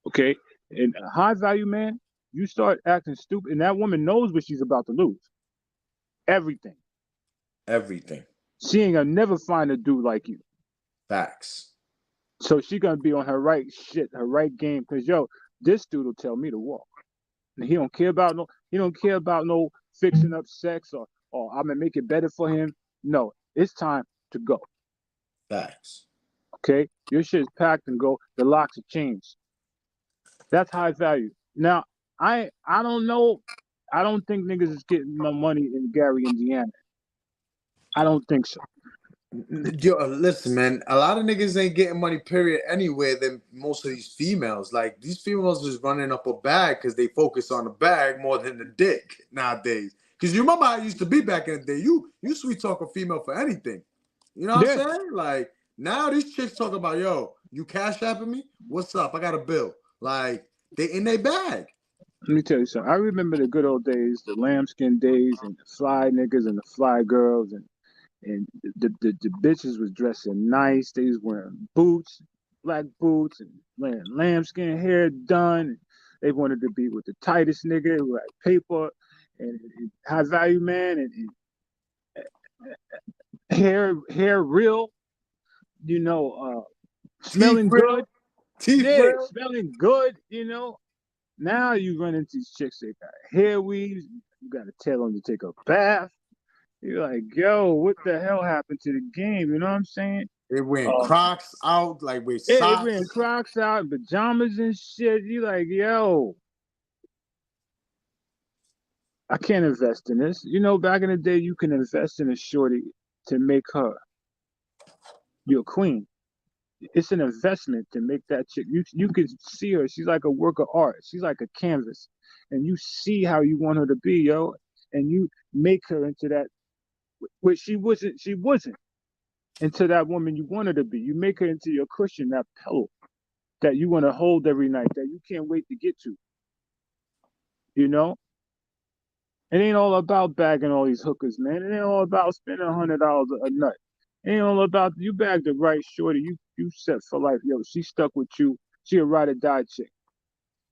Okay? And a high value man, you start acting stupid, and that woman knows what she's about to lose. Everything. Everything. She ain't gonna never find a dude like you. Facts. So she gonna be on her right shit, her right game. Cause yo, this dude will tell me to walk. And he don't care about no fixing up sex or I'm gonna make it better for him. No, it's time to go. Facts. Okay? Your shit's packed and go. The locks are changed. That's high value. Now, I don't know. I don't think niggas is getting no money in Gary, Indiana. I don't think so. Yo, listen, man. A lot of niggas ain't getting money, period, anywhere than most of these females. Like these females is running up a bag because they focus on the bag more than the dick nowadays. Because you remember how it used to be back in the day. You sweet talk a female for anything. You know what I'm Yeah. saying? Like now these chicks talk about, yo, you cash apping me? What's up? I got a bill. Like they in their bag. Let me tell you something. I remember the good old days, the lambskin days, and the fly niggas and the fly girls, and the bitches was dressing nice. They was wearing boots, black boots, and wearing lambskin hair done. And they wanted to be with the tightest nigga who had paper and high value man and hair real, Teeth smelling good. real. Teeth Yeah, real. smelling good. Now you run into these chicks that got hair weaves. You got to tell them to take a bath. You're like, yo, what the hell happened to the game? You know what I'm saying? They wearing Uh, Crocs out, like with they wearing socks. Crocs out, and pajamas and shit. You like, yo, I can't invest in this. Back in the day, you can invest in a shorty to make her your queen. It's an investment to make that chick. You can see her. She's like a work of art. She's like a canvas, and you see how you want her to be, yo, and you make her into that. Which she wasn't. She wasn't. into that woman you want her to be. You make her into your cushion, that pillow that you want to hold every night, that you can't wait to get to. You know, it ain't all about bagging all these hookers, man. It ain't all about spending $100 a nut. It ain't all about you bagged the right shorty. You set for life, yo. She stuck with you. She a ride or die chick.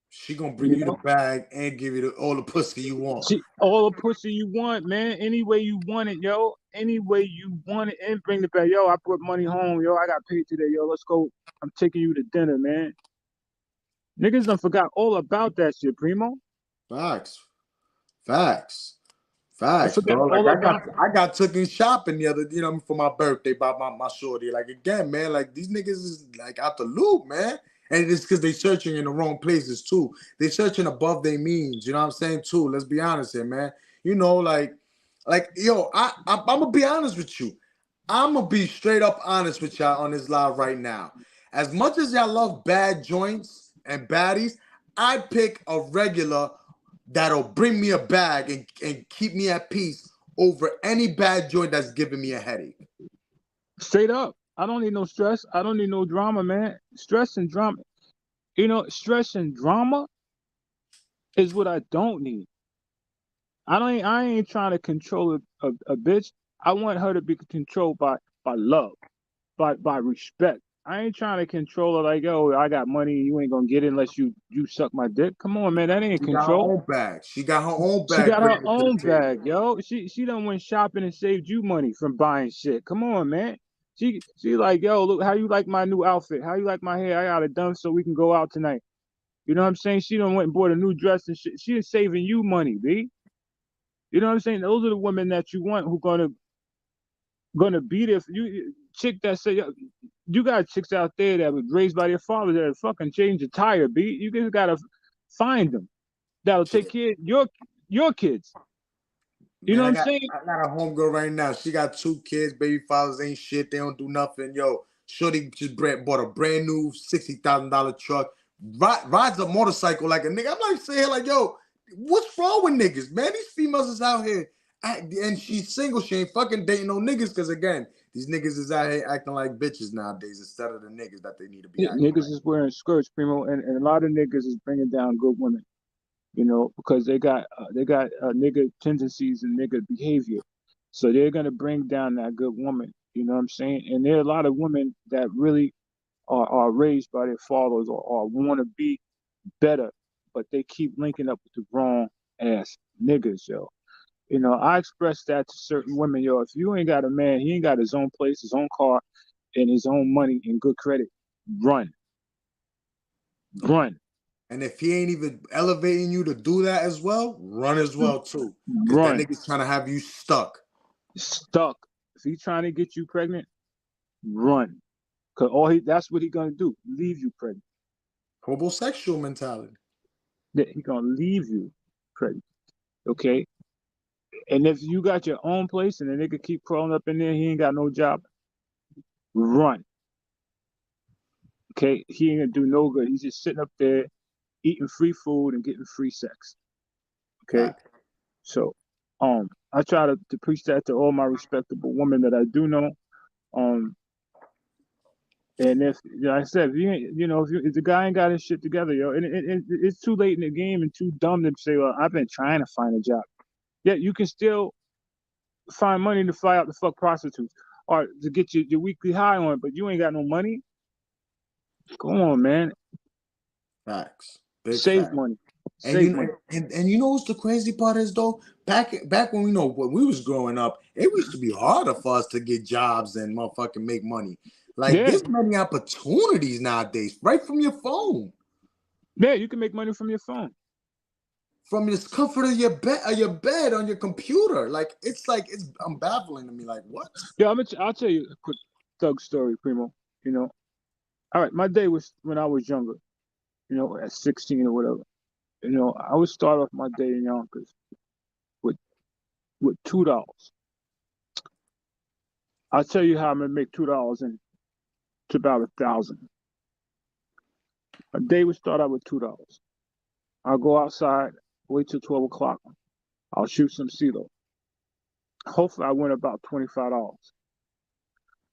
She gonna bring You you the know, bag and give you all the pussy you want. she all the pussy you want, man. Any way you want it, yo. Any way you want it, and bring it back, yo. I put money home, yo. I got paid today, yo. Let's go. I'm taking you to dinner, man. Niggas done forgot all about that shit, Primo. Facts. Facts. I Facts, forgot bro. Like all about. I got taken shopping the other, for my birthday by my shorty. Like again, man, like these niggas is like out the loop, man. And it's because they searching in the wrong places too. They searching above their means, you know what I'm saying, too. Let's be honest here, man. Like yo, I'm gonna be honest with you. I'm gonna be straight up honest with y'all on this live right now. As much as y'all love bad joints and baddies, I pick a regular that'll bring me a bag and keep me at peace over any bad joint that's giving me a headache. Straight up. I don't need no stress. I don't need no drama, man. Stress and drama. Stress and drama is what I don't need. I ain't trying to control a bitch. I want her to be controlled by love, by respect. I ain't trying to control her like, yo, I got money, you ain't gonna get it unless you suck my dick. Come on, man, that ain't She got her control. own bag. She got her own She bag got her bringing it to the own table. bag, yo. She done went shopping and saved you money from buying shit. Come on, man. She like, yo, look, how you like my new outfit? How you like my hair? I got it done so we can go out tonight. You know what I'm saying? She done went and bought a new dress and shit. She is saving you money, B. You know what I'm saying? Those are the women that you want who gonna be there for you. Chick that say, yo, you got chicks out there that was raised by their fathers that fucking change the tire, B. You just gotta find them that'll take care of your kids. You know Man, what I I'm got saying? I got a homegirl right now. She got 2 kids. Baby fathers ain't shit. They don't do nothing. Yo, shorty just bought a brand new $60,000 truck. Rides a motorcycle like a nigga. I'm like saying like, yo, what's wrong with niggas, man? These females is out here, and she's single. She ain't fucking dating no niggas. Cause again, these niggas is out here acting like bitches nowadays instead of the niggas that they need to be acting Niggas is wearing skirts, primo, and a lot of niggas is bringing down good women. Because they got nigga tendencies and nigga behavior, so they're gonna bring down that good woman. You know what I'm saying? And there are a lot of women that really are raised by their fathers or want to be better, but they keep linking up with the wrong ass niggas, yo. I express that to certain women, yo. If you ain't got a man, he ain't got his own place, his own car, and his own money and good credit, run, run, And if he ain't even elevating you to do that as well, run as well too. Because that run. nigga's trying to have you stuck. Stuck. If he's trying to get you pregnant, run. Cause that's what he gonna do. Leave you pregnant. Homosexual mentality. He gonna leave you pregnant. Okay? And if you got your own place and the nigga keep crawling up in there, he ain't got no job, run. Okay? He ain't gonna do no good. He's just sitting up there eating free food and getting free sex. Okay? Fact. So I try to preach that to all my respectable women that I do know. And if, like I said, if you ain't, if the guy ain't got his shit together, yo, and it's too late in the game and too dumb to say, well, I've been trying to find a job. Yeah, you can still find money to fly out to fuck prostitutes or to get your weekly high on, but you ain't got no money. Come on, man. Facts. Big Save fact. money. And Save money. you know what's the crazy part is though? Back when when we was growing up, it used to be harder for us to get jobs and motherfucking make money. Like Yeah. there's many opportunities nowadays, right from your phone. Yeah, you can make money from your phone. From the comfort of your bed on your computer. It's unbaffling to me. Like what? Yeah, I'll tell you a quick thug story, Primo. All right, my day was when I was younger, at 16 or whatever. I would start off my day in Yonkers with $2. I'll tell you how I'm gonna make $2 into about 1,000. A day would start out with $2. I'll go outside, wait till 12 o'clock. I'll shoot some CeeLo. Hopefully I win about $25.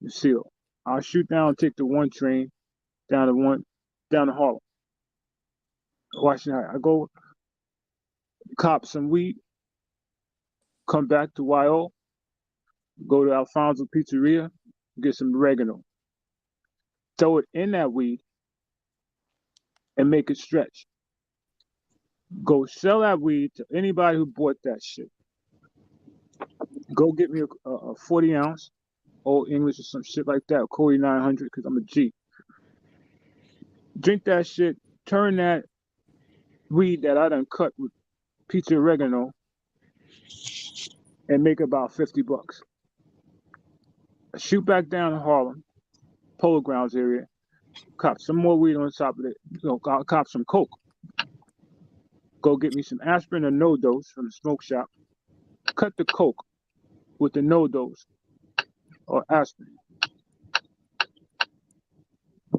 the seal. I'll shoot down, take the 1 train down to Harlem. Watch that. I go cop some weed, come back to YO, go to Alfonso Pizzeria, get some oregano, throw it in that weed, and make it stretch. Go sell that weed to anybody who bought that shit. Go get me a 40 ounce, Old English or some shit like that, Corey 900, because I'm a G. Drink that shit, turn that weed that I done cut with pizza oregano, and make about $50. I shoot back down to Harlem, Polo Grounds area, cop some more weed on top of it, I'll cop some coke. Go get me some aspirin or no dose from the smoke shop. Cut the coke with the no dose or aspirin.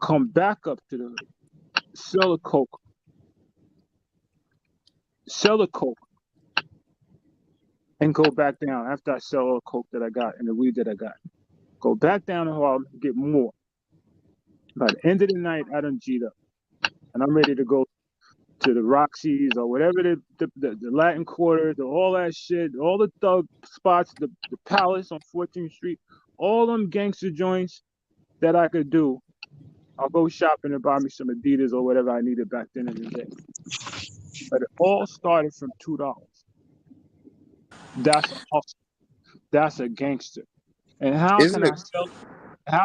Come back up to the sell the coke, and go back down after I sell all the coke that I got and the weed that I got. Go back down to Harlem, get more. By the end of the night, I done G'd up, and I'm ready to go to the Roxy's or whatever the Latin Quarters or all that shit, all the thug spots, the Palace on 14th Street, all them gangster joints that I could do. I'll go shopping and buy me some Adidas or whatever I needed back then in the day. But it all started from $2. That's a hustle. That's a gangster. And how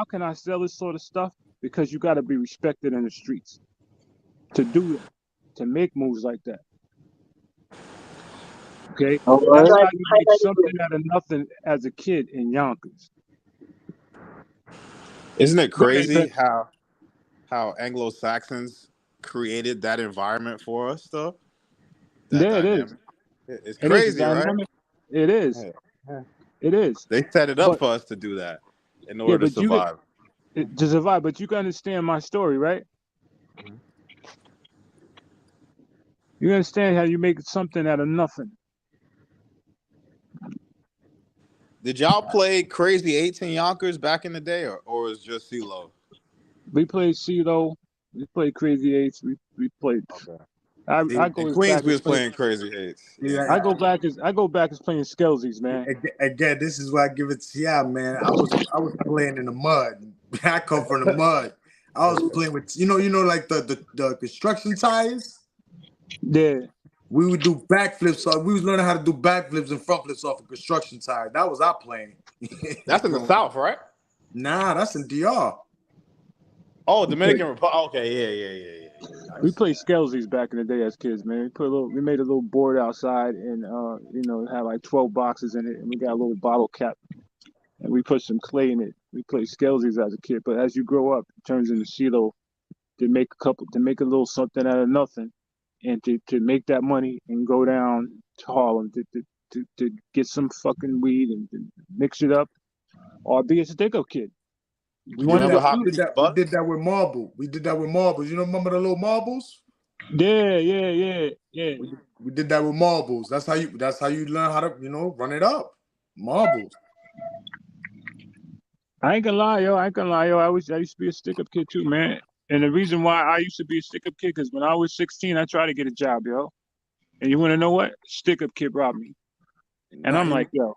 can I sell this sort of stuff? Because you got to be respected in the streets to do that, to make moves like that. Okay, that's how you make something out of nothing as a kid in Yonkers. Isn't it crazy how Anglo-Saxons created that environment for us, though? Yeah, it is. It's crazy, right? It is. Yeah. It is. They set it up for us to do that in order to survive. But you can understand my story, right? Mm-hmm. You understand how you make something out of nothing. Did y'all play Crazy 8 in Yonkers back in the day, or was it just CeeLo? We played CeeLo. We played Crazy 8s. We played. Okay. I go in as Queens, back we as was playing Crazy 8s. Yeah. I go back as playing Skelsies, man. Again, this is why I give it to y'all, man. I was playing in the mud. I come from the mud. I was playing with like the construction tires. Yeah. We would do backflips. We was learning how to do backflips and front flips off a construction tire. That was our playing. That's in the South, right? Nah, that's in DR. Oh, Dominican Republic. Okay, yeah. We played Skelsies back in the day as kids, man. We made a little board outside and had like 12 boxes in it, and we got a little bottle cap, and we put some clay in it. We played Skelsies as a kid, but as you grow up, it turns into CeeLo to make a little something out of nothing, and to make that money and go down to Harlem to get some fucking weed and mix it up, or be a stick-up kid. We did that with marble. We did that with marbles. Remember the little marbles? Yeah. We did that with marbles. That's how you learn how to run it up. Marbles. I ain't gonna lie, yo. I used to be a stick-up kid too, man. And the reason why I used to be a stick-up kid, because when I was 16, I tried to get a job, yo. And you want to know what? Stick-up kid robbed me. And I'm like, yo.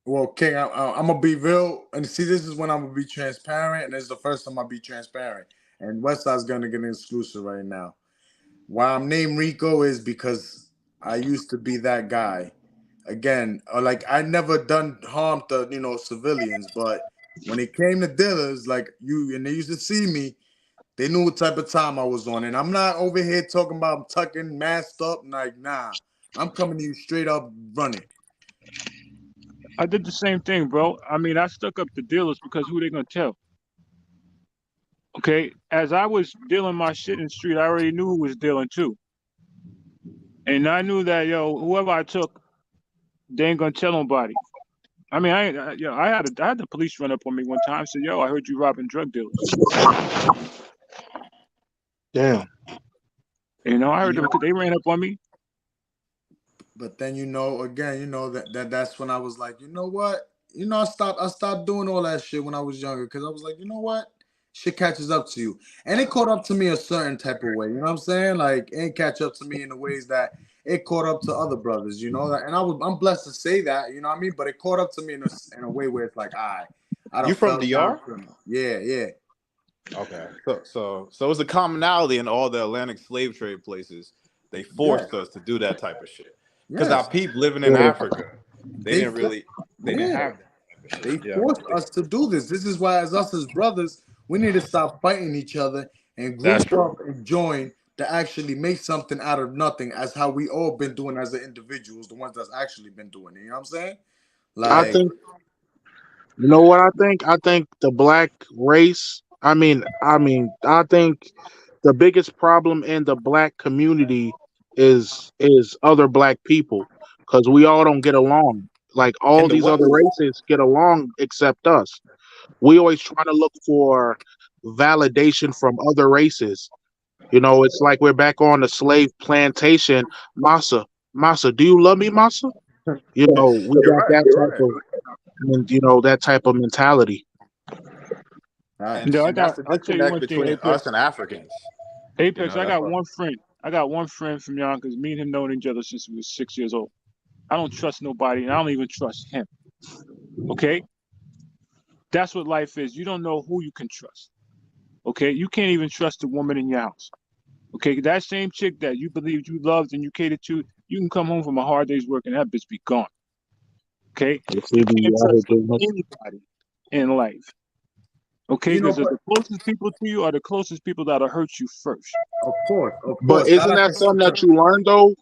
Well, King, I'm gonna be real, and see, this is when I'm gonna be transparent, and this is the first time I'll be transparent. And Westside's gonna get an exclusive right now. Why I'm named Rico is because I used to be that guy. Again, like I never done harm to civilians, but when it came to dealers, like and they used to see me, they knew what type of time I was on. And I'm not over here talking about tucking, masked up, like nah. I'm coming to you straight up running. I did the same thing, bro. I mean, I stuck up the dealers because who they gonna tell? Okay, as I was dealing my shit in the street, I already knew who was dealing too. And I knew that, yo, whoever I took, they ain't gonna tell nobody. I mean, I had the police run up on me one time and said, yo, I heard you robbing drug dealers. Damn. I heard them because they ran up on me. But then again, that's when I was like, you know what? I stopped doing all that shit when I was younger because I was like, you know what? Shit catches up to you. And it caught up to me a certain type of way. You know what I'm saying? Like it ain't catch up to me in the ways that it caught up to other brothers, and I'm blessed to say that, you know what I mean? But it caught up to me in a way where it's like, I You don't from fell down DR? from it. Yeah, yeah. Okay. So it's a commonality in all the Atlantic slave trade places. They Yes. forced us to do that type of shit. Because our Yes. people living in Yeah. Africa, they They didn't for- really, they didn't yeah. have that type of shit. They Yeah. forced us to do this. This is why, as us as brothers, we need to stop fighting each other and That's group true. up and join to actually make something out of nothing, as how we all been doing as the individuals, the ones that's actually been doing it. You know what I'm saying? I Like, think you know what I think. I think the black race. I think the biggest problem in the black community is other black people because we all don't get along. Like In all the these other West? races get along except us. We always try to look for validation from other races. You know, it's like we're back on the slave plantation. Massa, Massa, do you love me, Massa? You know, we You're got right. that You're type right. of, that type of mentality. facts. No, And that's the I'll tell you disconnect one thing, between us Apex. and Africans. Apex, I That's got what. one friend. I got one friend from Yonkers. Me and him known each other since we was 6 years old. I don't trust nobody, and I don't even trust him. Okay, that's what life is. You don't know who you can trust. Okay, you can't even trust the woman in your house. Okay, that same chick that you believed you loved and you catered to, you can come home from a hard day's work and that bitch be gone. Okay, If you we be can't out here trust doing this. anybody in life. Okay, You know, because but the closest people to you are the closest people that'll hurt you first. of But course, that isn't that affects something the. that you learn though?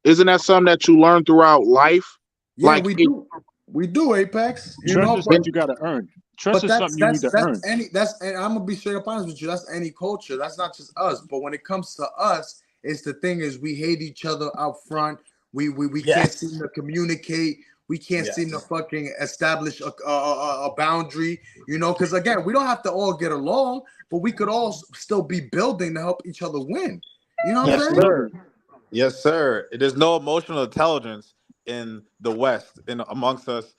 Isn't that something that you learn throughout life? Yeah, Like we it, do. We do, Apex. Trust is But what you got to earn. Trust But is that's something you need to earn. and I'm gonna be straight up honest with you. That's any culture. That's not just us. But when it comes to us, it's the thing is we hate each other up front. We can't seem Yes. to communicate. We can't seem to Yes. fucking establish a boundary. Because again, we don't have to all get along, but we could all still be building to help each other win. You know what I'm Yes, saying? sir. Absolutely. Yes, sir. There's no emotional intelligence in the West, in amongst us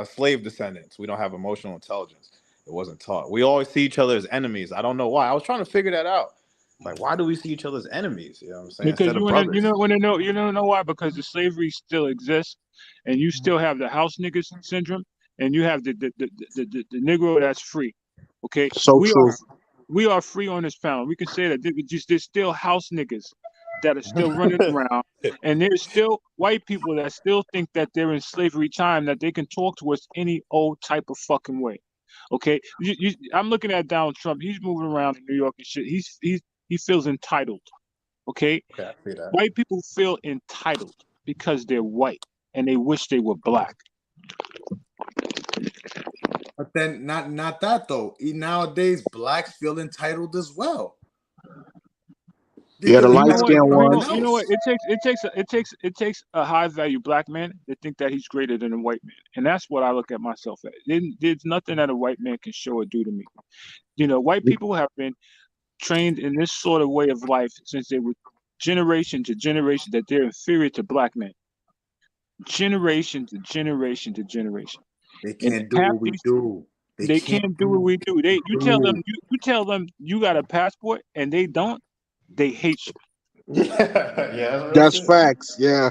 slave descendants. We don't have emotional intelligence. It wasn't taught. We always see each other as enemies. I don't know why. I was trying to figure that out. Like, why do we see each other as enemies? You know what I'm saying? Because Instead of brothers. you don't know why, because the slavery still exists, and you still have the house niggas syndrome, and you have the Negro that's free. Okay, so true. we are free on this panel. We can say that there's still house niggas that are still running around, and there's still white people that still think that they're in slavery time, that they can talk to us any old type of fucking way. Okay, I'm looking at Donald Trump. He's moving around in New York and shit. He feels entitled. Okay, Okay, I see that. white people feel entitled because they're white and they wish they were black. But then not that though. Nowadays, blacks feel entitled as well. Yeah, the Because You light know again, what? skinned it's You something know. ones. You know what? else. It takes a high value black man to think that he's greater than a white man, and that's what I look at myself as. There's nothing that a white man can show or do to me. White people have been trained in this sort of way of life since they were generation to generation that they're inferior to black men. Generation to generation to generation. They And can't do half what we these do. They they can't can't do what do we do. what You we tell them do. you tell them you got a passport and they don't, they hate you. Yeah, that's real That's shit. facts. Yeah.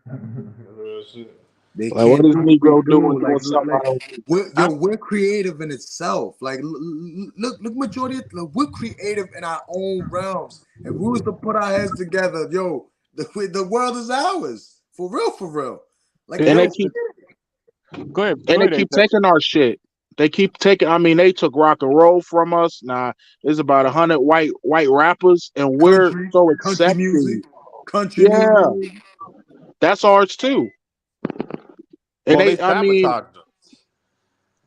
That's real shit. They Like what can't is do what we Negro doing do. doing something I don't do? I, We're creative in itself. Like look, majority. We're creative in our own realms. If we was to put our heads together, yo, the world is ours for real, for real. Like It And I they don't is. keep Go ahead. and Go they ahead, keep Apex. taking our shit. They keep taking. I mean, they took rock and roll from us. Nah, there's about 100 white rappers, and we're so country music, accepting. country Yeah, music. that's ours too. And well, they they, I mean, sabotaged us.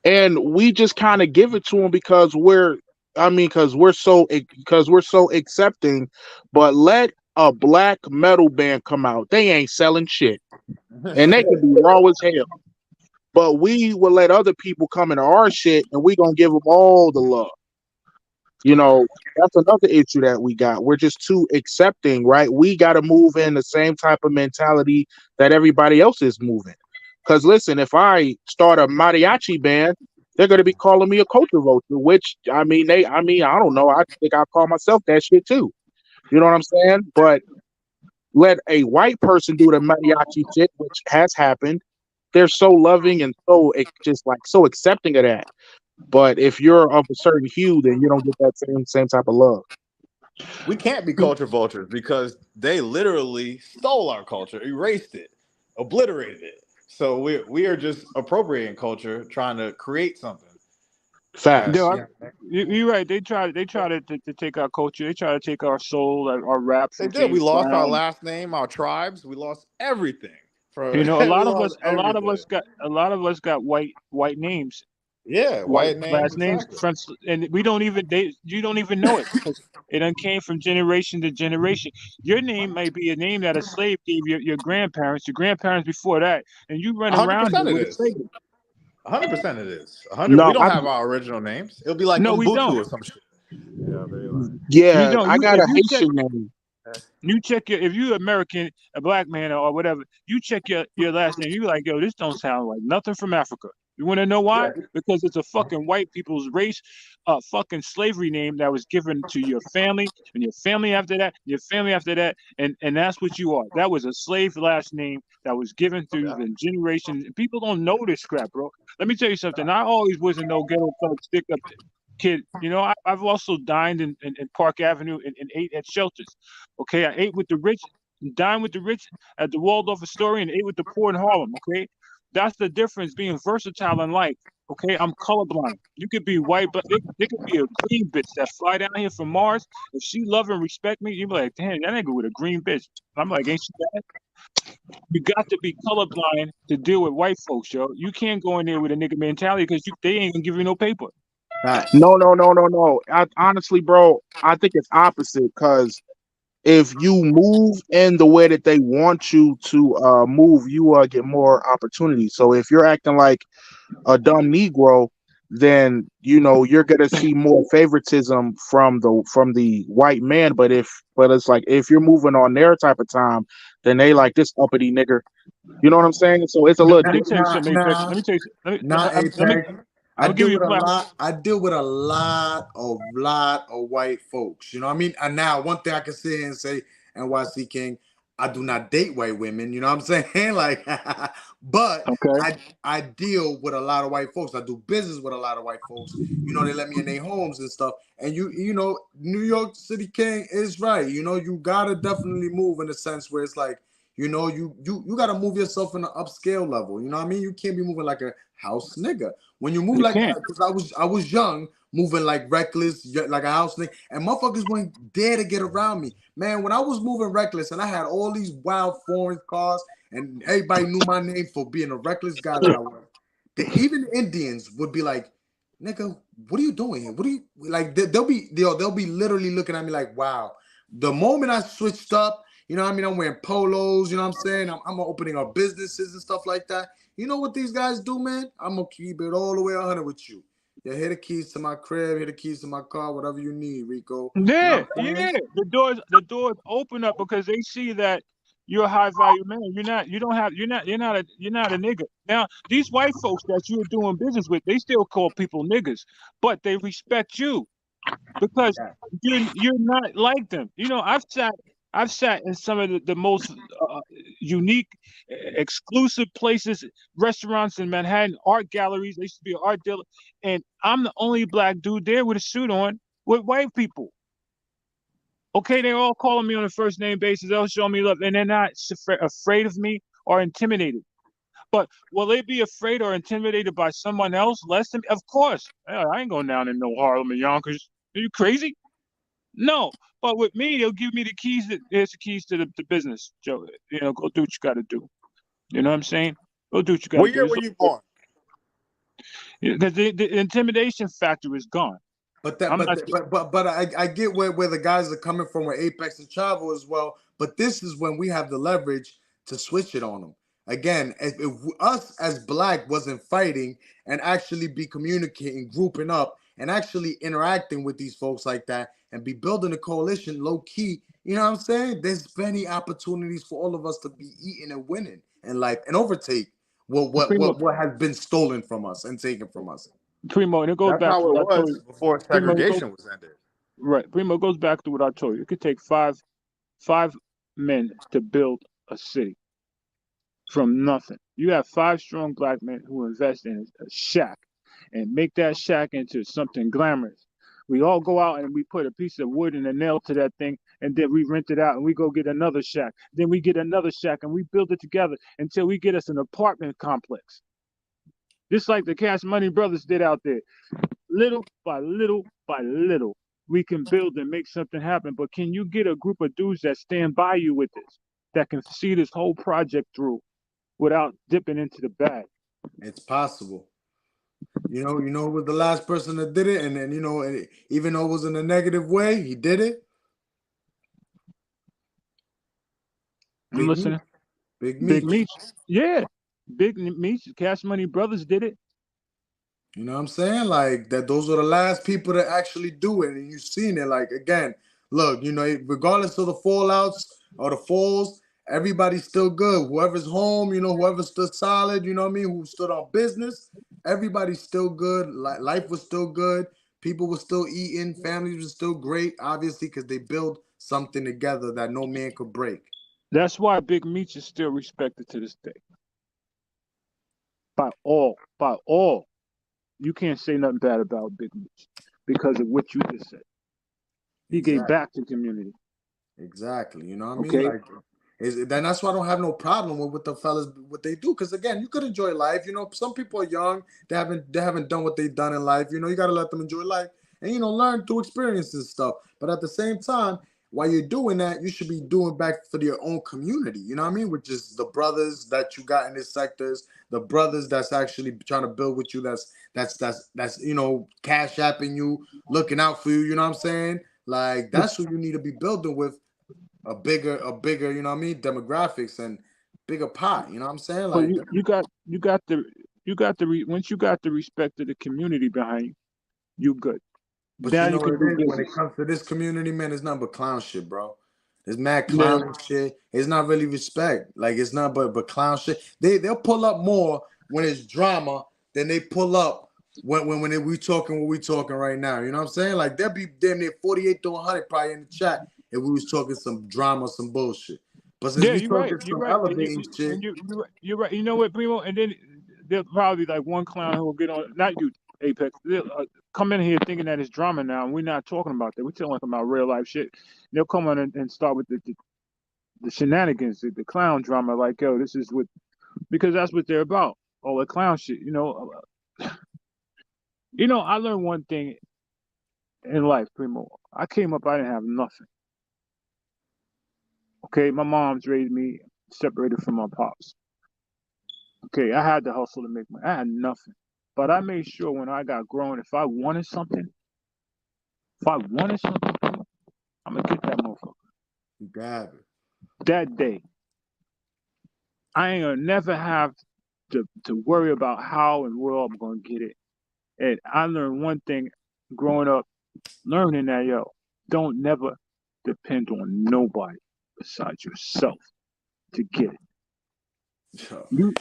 and we just kind of give it to them because because we're so accepting. But let a black metal band come out, they ain't selling shit, and they can be raw as hell. But we will let other people come into our shit, and we gonna give them all the love. You know, that's another issue that we got. We're just too accepting, right? We got to move in the same type of mentality that everybody else is moving. Because listen, if I start a mariachi band, they're gonna be calling me a culture vulture. Which I don't know. I think I call myself that shit too. You know what I'm saying? But let a white person do the mariachi shit, which has happened. They're so loving and so just like so accepting of that. But if you're of a certain hue, then you don't get that same type of love. We can't be culture vultures because they literally stole our culture, erased it, obliterated it. So we are just appropriating culture, trying to create something. Facts. Yeah, you're right. They try to take our culture. They try to take our soul, our rap They from did. We James lost our Brown. last name, our tribes. We lost everything. You For know, we lost everything. a lot of us got white names, Yeah, white white names, last names, exactly. French, and we don't even you don't even know it because it done came from generation to generation. Your name might be a name that a slave gave your grandparents before that, and you run around here 100% it with a is. slave. 100% it is. 100. We No, don't have our original names. It'll be like No, we Ubuntu don't. or some shit. Yeah, very like. You yeah, don't. I You got if a you check Haitian name. You check your if you American, a black man or whatever, you check your last name. You like, yo, this don't sound like nothing from Africa. You want to know why? Yeah. Because it's a fucking white people's race, fucking slavery name that was given to your family and your family after that, your family after that, and that's what you are. That was a slave last name that was given through Yeah. the generations. And people don't know this crap, bro. Let me tell you something. I always was a no ghetto thug stick up kid. You know, I've also dined in Park Avenue and ate at shelters. Okay, I ate with the rich, dined with the rich at the Waldorf Astoria, and ate with the poor in Harlem. Okay, that's the difference being versatile in life. Okay, I'm colorblind. You could be white, but there could be a green bitch that fly down here from Mars. If she love and respect me, you be like, damn, that nigga with a green bitch. I'm like, ain't she bad? You got to be colorblind to deal with white folks, yo. You can't go in there with a nigga mentality because they ain't gonna give you no paper. No, no, no, no, no. Honestly, bro, I think it's opposite because if you move in the way that they want you to move, you get more opportunities. So if you're acting like a dumb Negro, then you know you're gonna see more favoritism from the white man. But it's like if you're moving on their type of time, then they like this uppity nigger. You know what I'm saying? So it's a little Let me tell you different. something, Apex. Let me tell you. Nah, Let me. Apex. I'm I gonna give deal you with a a platform. lot. I deal with a lot of white folks. You know what I mean? And now one thing I can sit here and say, NYC King, I do not date white women. You know what I'm saying? Like, but Okay. I deal with a lot of white folks. I do business with a lot of white folks. You know, they let me in their homes and stuff. And you know, New York City King is right. You know, you gotta definitely move in a sense where it's like, you know, you gotta move yourself in an upscale level. You know what I mean? You can't be moving like a house nigga. When you move You like, can't. because I was young, moving like reckless, like a house nigga, and motherfuckers wouldn't dare to get around me. Man, when I was moving reckless and I had all these wild foreign cars, and everybody knew my name for being a reckless guy that I was, even the Indians would be like, nigga, what are you doing here? What are you like? They'll be literally looking at me like, wow. The moment I switched up, you know what I mean? I'm wearing polos, you know what I'm saying? I'm opening up businesses and stuff like that. You know what these guys do, man? I'm gonna keep it all the way 100 with you. Yeah, here the keys to my crib, here the keys to my car, whatever you need, Rico. You know Yeah, what I'm yeah. saying? The doors open up because they see that you're a high value man. You're not a nigga. Now, these white folks that you're doing business with, they still call people niggas, but they respect you because Yeah. you're not like them. You know, I've sat in some of the most unique, exclusive places, restaurants in Manhattan, art galleries. I used to be an art dealer, and I'm the only black dude there with a suit on with white people. Okay, they're all calling me on a first name basis. They'll show me love, and they're not afraid of me or intimidated. But will they be afraid or intimidated by someone else less than? Of course. I ain't going down in no Harlem and Yonkers. Are you crazy? No. But with me, they'll give me the keys. Here's the keys to the business, Joe. You know, go do what you got to do. You know what I'm saying? Go do what you got to What do. year were you born? Because the intimidation factor is gone. But that, I'm not. but I get where the guys are coming from with Apex and Travel as well. But this is when we have the leverage to switch it on them. Again, if us as black wasn't fighting and actually be communicating, grouping up, and actually interacting with these folks like that, and be building a coalition low key, you know what I'm saying? There's many opportunities for all of us to be eating and winning in life and overtake. Primo, what has been stolen from us and taken from us. Primo, and it goes That's back to how it what I told was you. before Primo, it goes segregation was ended. right. Primo it goes back to what I told you. It could take five men to build a city from nothing. You have five strong black men who invest in a shack and make that shack into something glamorous. We all go out and we put a piece of wood and a nail to that thing, and then we rent it out and we go get another shack. Then we get another shack and we build it together until we get us an apartment complex. Just like the Cash Money Brothers did out there. Little by little by little, we can build and make something happen. But can you get a group of dudes that stand by you with this, that can see this whole project through without dipping into the bag? It's possible. You know who was the last person that did it, and then even though it was in a negative way, he did it. I'm Big Meech. listening. Big Big Meech. Meech. Yeah. Big Meech, Cash Money Brothers did it. You know what I'm saying? Like that, those are the last people that actually do it, and you've seen it. Like again, look, regardless of the fallouts or the falls, everybody's still good. Whoever's home, whoever stood solid, you know what I mean, who stood on business, everybody's still good. Like life was still good. People were still eating. Families were still great, obviously, because they built something together that no man could break. That's why Big Meech is still respected to this day. By all. By all. You can't say nothing bad about Big Meech because of what you just said. He gave Exactly. back to the community. Exactly. You know what I mean? Okay. Like, then that's why I don't have no problem with what the fellas what they do. Because again, you could enjoy life. Some people are young. They haven't done what they've done in life. You got to let them enjoy life and learn through experiences and stuff. But at the same time, while you're doing that, you should be doing back for your own community. You know what I mean? Which is the brothers that you got in these sectors, the brothers that's actually trying to build with you. That's cash apping you, looking out for you. You know what I'm saying? Like that's who you need to be building with a bigger, you know what I mean, demographics and bigger pot. You know what I'm saying? But Like, once you got the respect of the community behind you, you good. but Now you you know can what do it is when it business. comes to this community, man. It's nothing but clown shit, bro. There's mad Yeah. clown shit. It's not really respect. Like it's not but clown shit. They'll pull up more when it's drama than they pull up when we talking what we talking right now. You know what I'm saying? Like they'll be damn near 48 to 100 probably in the chat if we was talking some drama, some bullshit. But since Yeah, we you're right. talking You're some right. elevating shit, You're right. You know what, Primo? And then there'll probably like one clown who will get on, not you, Apex. They'll come in here thinking that it's drama now, and we're not talking about that. We're talking about real life shit. They'll come on and start with the shenanigans, the clown drama. Like, yo, this is what, because that's what they're about. All the clown shit. I learned one thing in life, Primo. I came up, I didn't have nothing. Okay, my mom's raised me separated from my pops. Okay, I had to hustle to make money. I had nothing. But I made sure when I got grown, if I wanted something, I'm gonna get that motherfucker. you got it. That day. I ain't gonna never have to worry about how and where I'm gonna get it. And I learned one thing growing up, learning that don't never depend on nobody besides yourself to get it. Yo, You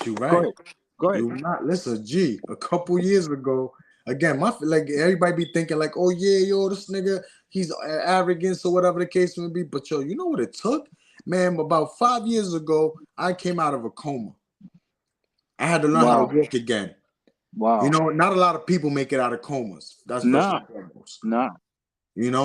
you go right. ahead. Go ahead. You not listen, G. A couple years ago, again, like everybody be thinking like, oh yeah, yo, this nigga, he's arrogant or whatever the case may be. But yo, you know what it took, man? About 5 years ago, I came out of a coma. I had to learn how to Wow. walk again. Wow. Not a lot of people make it out of comas. That's first Nah. and foremost. Nah. And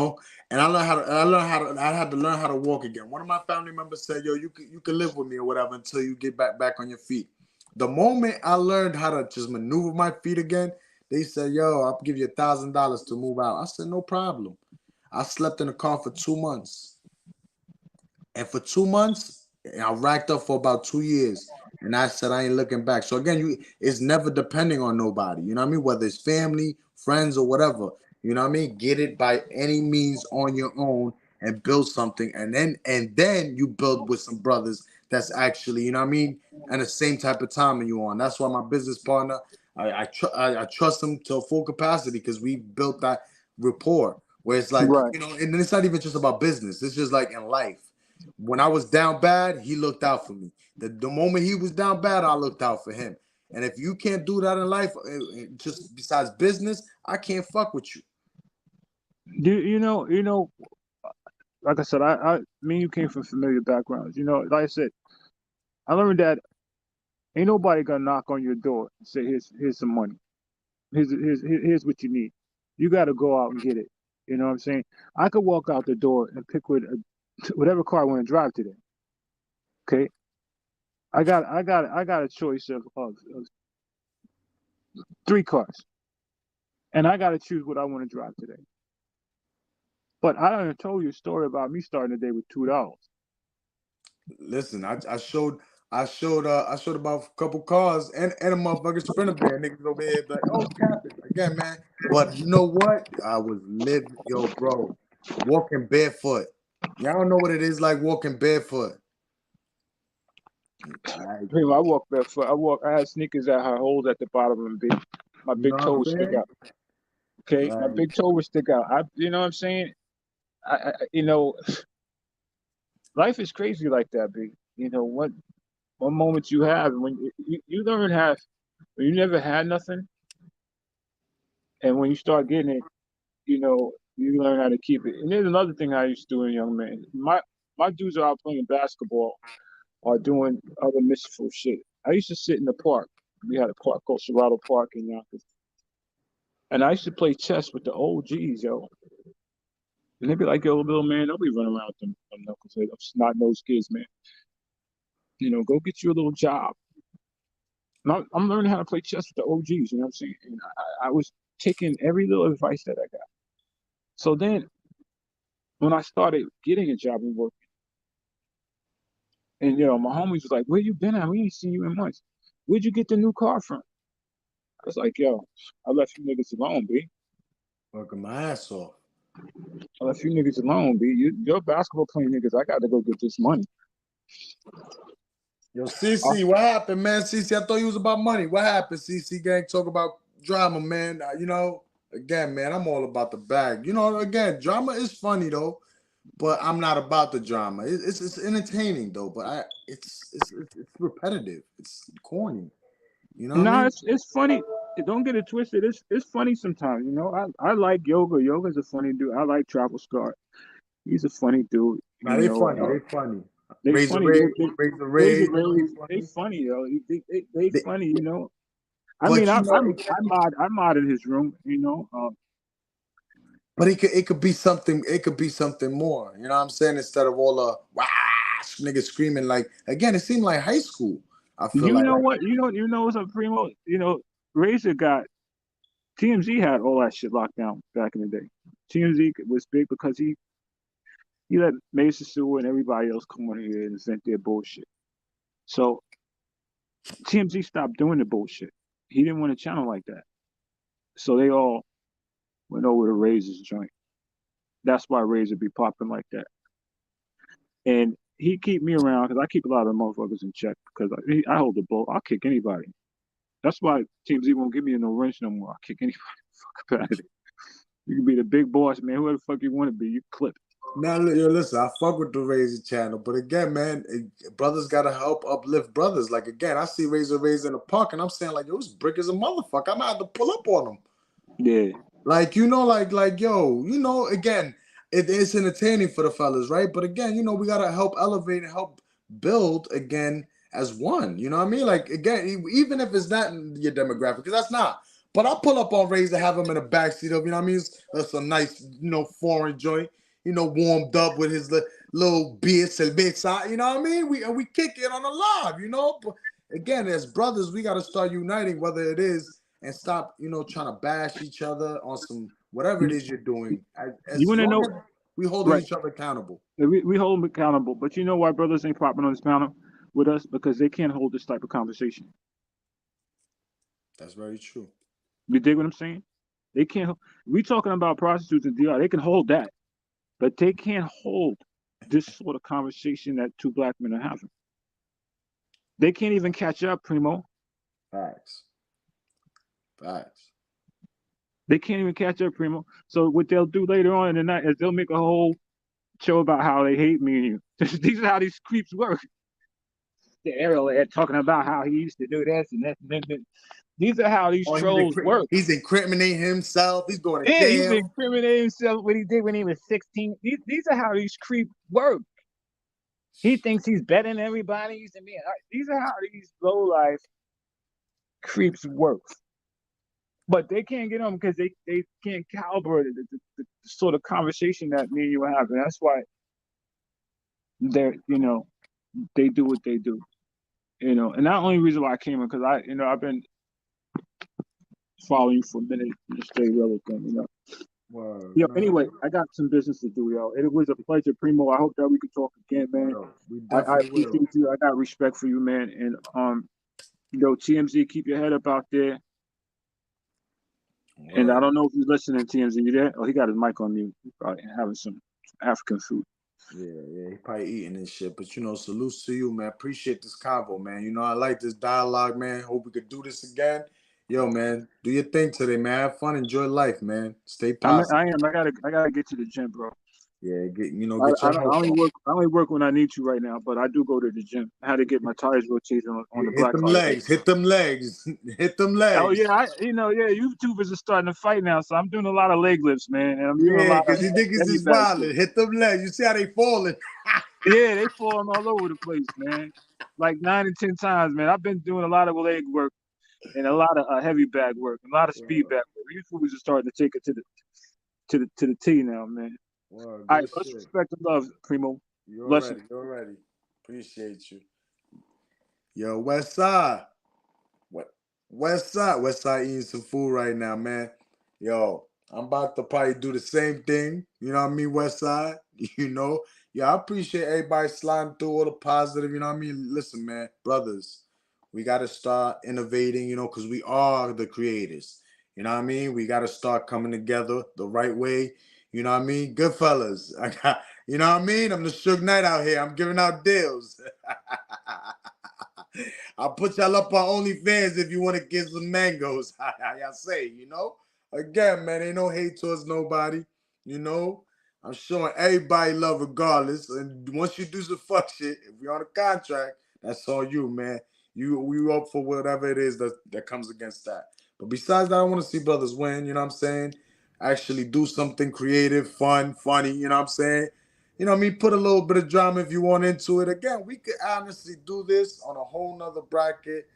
I had to learn how to walk again. One of my family members said, yo, you could live with me or whatever until you get back on your feet. The moment I learned how to just maneuver my feet again, they said, yo, I'll give you $1,000 to move out. I said, no problem. I slept in the car for 2 months. And for 2 months, I racked up for about 2 years. And I said, I ain't looking back. So again, it's never depending on nobody. You know what I mean? Whether it's family, friends, or whatever. You know what I mean? Get it by any means on your own and build something. And then you build with some brothers that's actually, you know what I mean, and the same type of time you on. That's why my business partner, I trust him to full capacity because we built that rapport where it's like, Right. and it's not even just about business. It's just like in life. When I was down bad, he looked out for me. The moment he was down bad, I looked out for him. And if you can't do that in life, just besides business, I can't fuck with you. Do you know, like I said, me and you came from familiar backgrounds. You know, like I said, I learned that ain't nobody gonna knock on your door and say, here's some money. Here's what you need. You got to go out and get it. You know what I'm saying? I could walk out the door and pick whatever car I want to drive today. Okay, I got a choice of 3 cars, and I got to choose what I want to drive today. But I done told you a story about me starting the day with $2. Listen, I showed about a couple cars and a motherfucking Sprinter van. Niggas over here like, oh, Captain, again, man. But you know what? I was living, yo, bro, walking barefoot. Y'all don't know what it is like walking barefoot. Like, I walk barefoot. I had sneakers that had holes at the bottom of them. My you know big what toe I'm would stick saying? out. Okay, my Like, big toe would stick out. You know what I'm saying? You know, life is crazy like that, B. You know what? One moment you have, when you learn have, when you never had nothing, and when you start getting it, you know, you learn how to keep it. And there's another thing I used to do as a young man. My dudes are out playing basketball or doing other mischievous shit. I used to sit in the park. We had a park called Serrato Park in Yonkers. And I used to play chess with the OGs, yo. And they'd be like, yo, little man, don't be running around with them knuckles, them snot-nosed kids, man. You know, go get you a little job. And I'm learning how to play chess with the OGs, you know what I'm saying? And I was taking every little advice that I got. So then, when I started getting a job and working, and, you know, my homies was like, where you been at? We ain't seen you in months. Where'd you get the new car from? I was like, yo, I left you niggas alone, B. working my ass off. I left you niggas alone, B. You're basketball playing niggas. I got to go get this money. Yo, CC, what happened, man? CC, I thought you was about money. What happened, CC gang? Talk about drama, man. You know, again, man, I'm all about the bag. You know, again, drama is funny though, but I'm not about the drama. It's entertaining though, but it's repetitive. It's corny. You know what I Nah, mean? it's funny. Don't get it twisted. It's funny sometimes. You know, I like Yoga. Yoga's a funny dude. I like Travel Scott. He's a funny dude. Nah, You they know, funny. They funny. they Razor funny. Ray, Razor Razor Ray, Ray, they they funny. funny, yo. They They, funny. You know. I mean, but you know, I mod in his room. You know. but it could be something. It could be something more. You know what I'm saying? Instead of all the wow niggas screaming like again, it seemed like high school. I feel You like know what? You know what's up, Primo? You know, Razor got TMZ had all that shit locked down back in the day. TMZ was big because he let Mason Stewart and everybody else come on here and invent their bullshit. So TMZ stopped doing the bullshit. He didn't want a channel like that. So they all went over to Razor's joint. That's why Razor be popping like that. And he keep me around because I keep a lot of motherfuckers in check because I hold the ball. I'll kick anybody. That's why TMZ won't give me no wrench no more. I'll kick anybody. Fuck out of it. You can be the big boss, man. Whoever the fuck you want to be, you clip. now, yo, listen, I fuck with the Razor channel, but again, man, brothers gotta help uplift brothers. Like again, I see Razor in the park, and I'm saying like, yo, this brick is a motherfucker. I'm gonna have to pull up on him. Yeah. Like you know, like yo, you know, again, it's entertaining for the fellas, right? But again, you know, we gotta help elevate and help build again as one. You know what I mean? Like again, even if it's not in your demographic, because that's not. But I'll pull up on Razor, have him in the backseat of, you know what I mean? That's a nice, you know, foreign joint, you know, warmed up with his little beer, cerveza, you know what I mean? We kick it on the live, you know? But again, as brothers, we got to start uniting, whether it is, and stop, you know, trying to bash each other on some, whatever it is you're doing. You As want to long know? as we holding Right. each other accountable. We hold them accountable. But you know why brothers ain't popping on this panel with us? Because they can't hold this type of conversation. That's very true. You dig what I'm saying? They can't. We talking about prostitutes and DR. They can hold that, but they can't hold this sort of conversation that two black men are having. They can't even catch up, Primo. Facts. Facts. They can't even catch up, Primo. So what they'll do later on in the night is they'll make a whole show about how they hate me and you. These are how these creeps work. The Arrow ad talking about how he used to do this and that. These are how these Oh, trolls work. he's incriminating himself. He's going to Yeah, he's jail. incriminating himself what he did when he was 16. These are how these creeps work. He thinks he's better than everybody. These are how these low life creeps work. But they can't get on because they can't calibrate the sort of conversation that me and you have. And that's why they're, they do what they do. And not the only reason why I came in, because I've been following you for a minute and stay relevant, Word. Yo, anyway, I got some business to do, yo. It was a pleasure, Primo. I hope that we could talk again, man. We I definitely will. appreciate you. I got respect for you, man. And TMZ, keep your head up out there. Word. And I don't know if you're listening, TMZ. You there? Oh, he got his mic on mute. He's probably having some African food. Yeah, he probably eating this shit. But salutes to you, man. Appreciate this convo, man. I like this dialogue, man. Hope we could do this again. Yo, man, do your thing today, man. Have fun, enjoy life, man. Stay positive. I am. I gotta get to the gym, bro. Yeah, get your I only work when I need to right now, but I do go to the gym. I had to get my tires rotated on the black car. Hit them legs. Hit them legs. Oh yeah, YouTubers are starting to fight now, so I'm doing a lot of leg lifts, man, and I'm doing a lot of because these niggas is violent. Hit them legs. You see how they falling? Yeah, they falling all over the place, man. Like 9 and 10 times, man. I've been doing a lot of leg work and a lot of heavy bag work, a lot of speed bag work. YouTubers are starting to take it to the T now, man. All right, let's respect and love, Primo. You're ready. Appreciate you. Yo, West Side. West Side eating some food right now, man. Yo, I'm about to probably do the same thing. You know what I mean, West Side? Yeah, I appreciate everybody sliding through all the positive, you know what I mean? Listen, man, brothers, we got to start innovating, because we are the creators. You know what I mean? We got to start coming together the right way. You know what I mean? Good fellas. You know what I mean? I'm the Suge Knight out here. I'm giving out deals. I'll put y'all up on OnlyFans if you want to get some mangoes. Y'all say, Again, man, ain't no hate towards nobody. I'm showing everybody love regardless. And once you do some fuck shit, if you're on a contract, that's on you, man. We up for whatever it is that comes against that. But besides that, I want to see brothers win, you know what I'm saying? Actually do something creative, fun, funny, you know what I'm saying? Put a little bit of drama if you want into it. Again, we could honestly do this on a whole nother bracket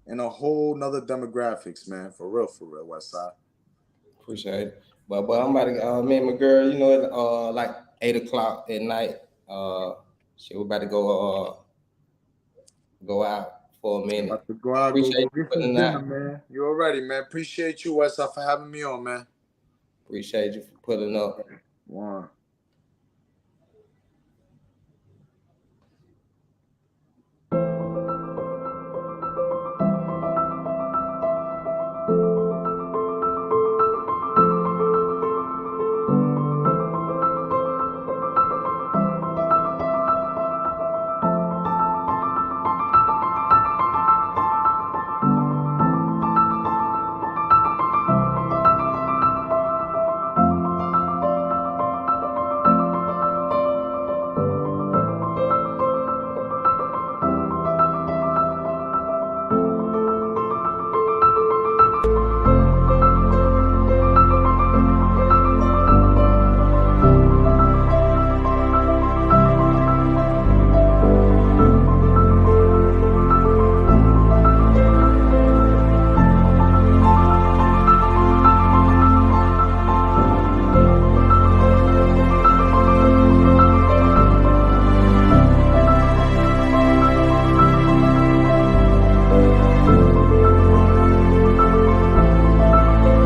and a whole nother demographics, man. For real, West Side. Appreciate it. But I'm about to me and my girl, like 8 o'clock at night. She was about to go out for a minute. About to go out, Appreciate go get some dinner, man. You already, man. Appreciate you, West Side, for having me on, man. Appreciate you for putting up. Wow.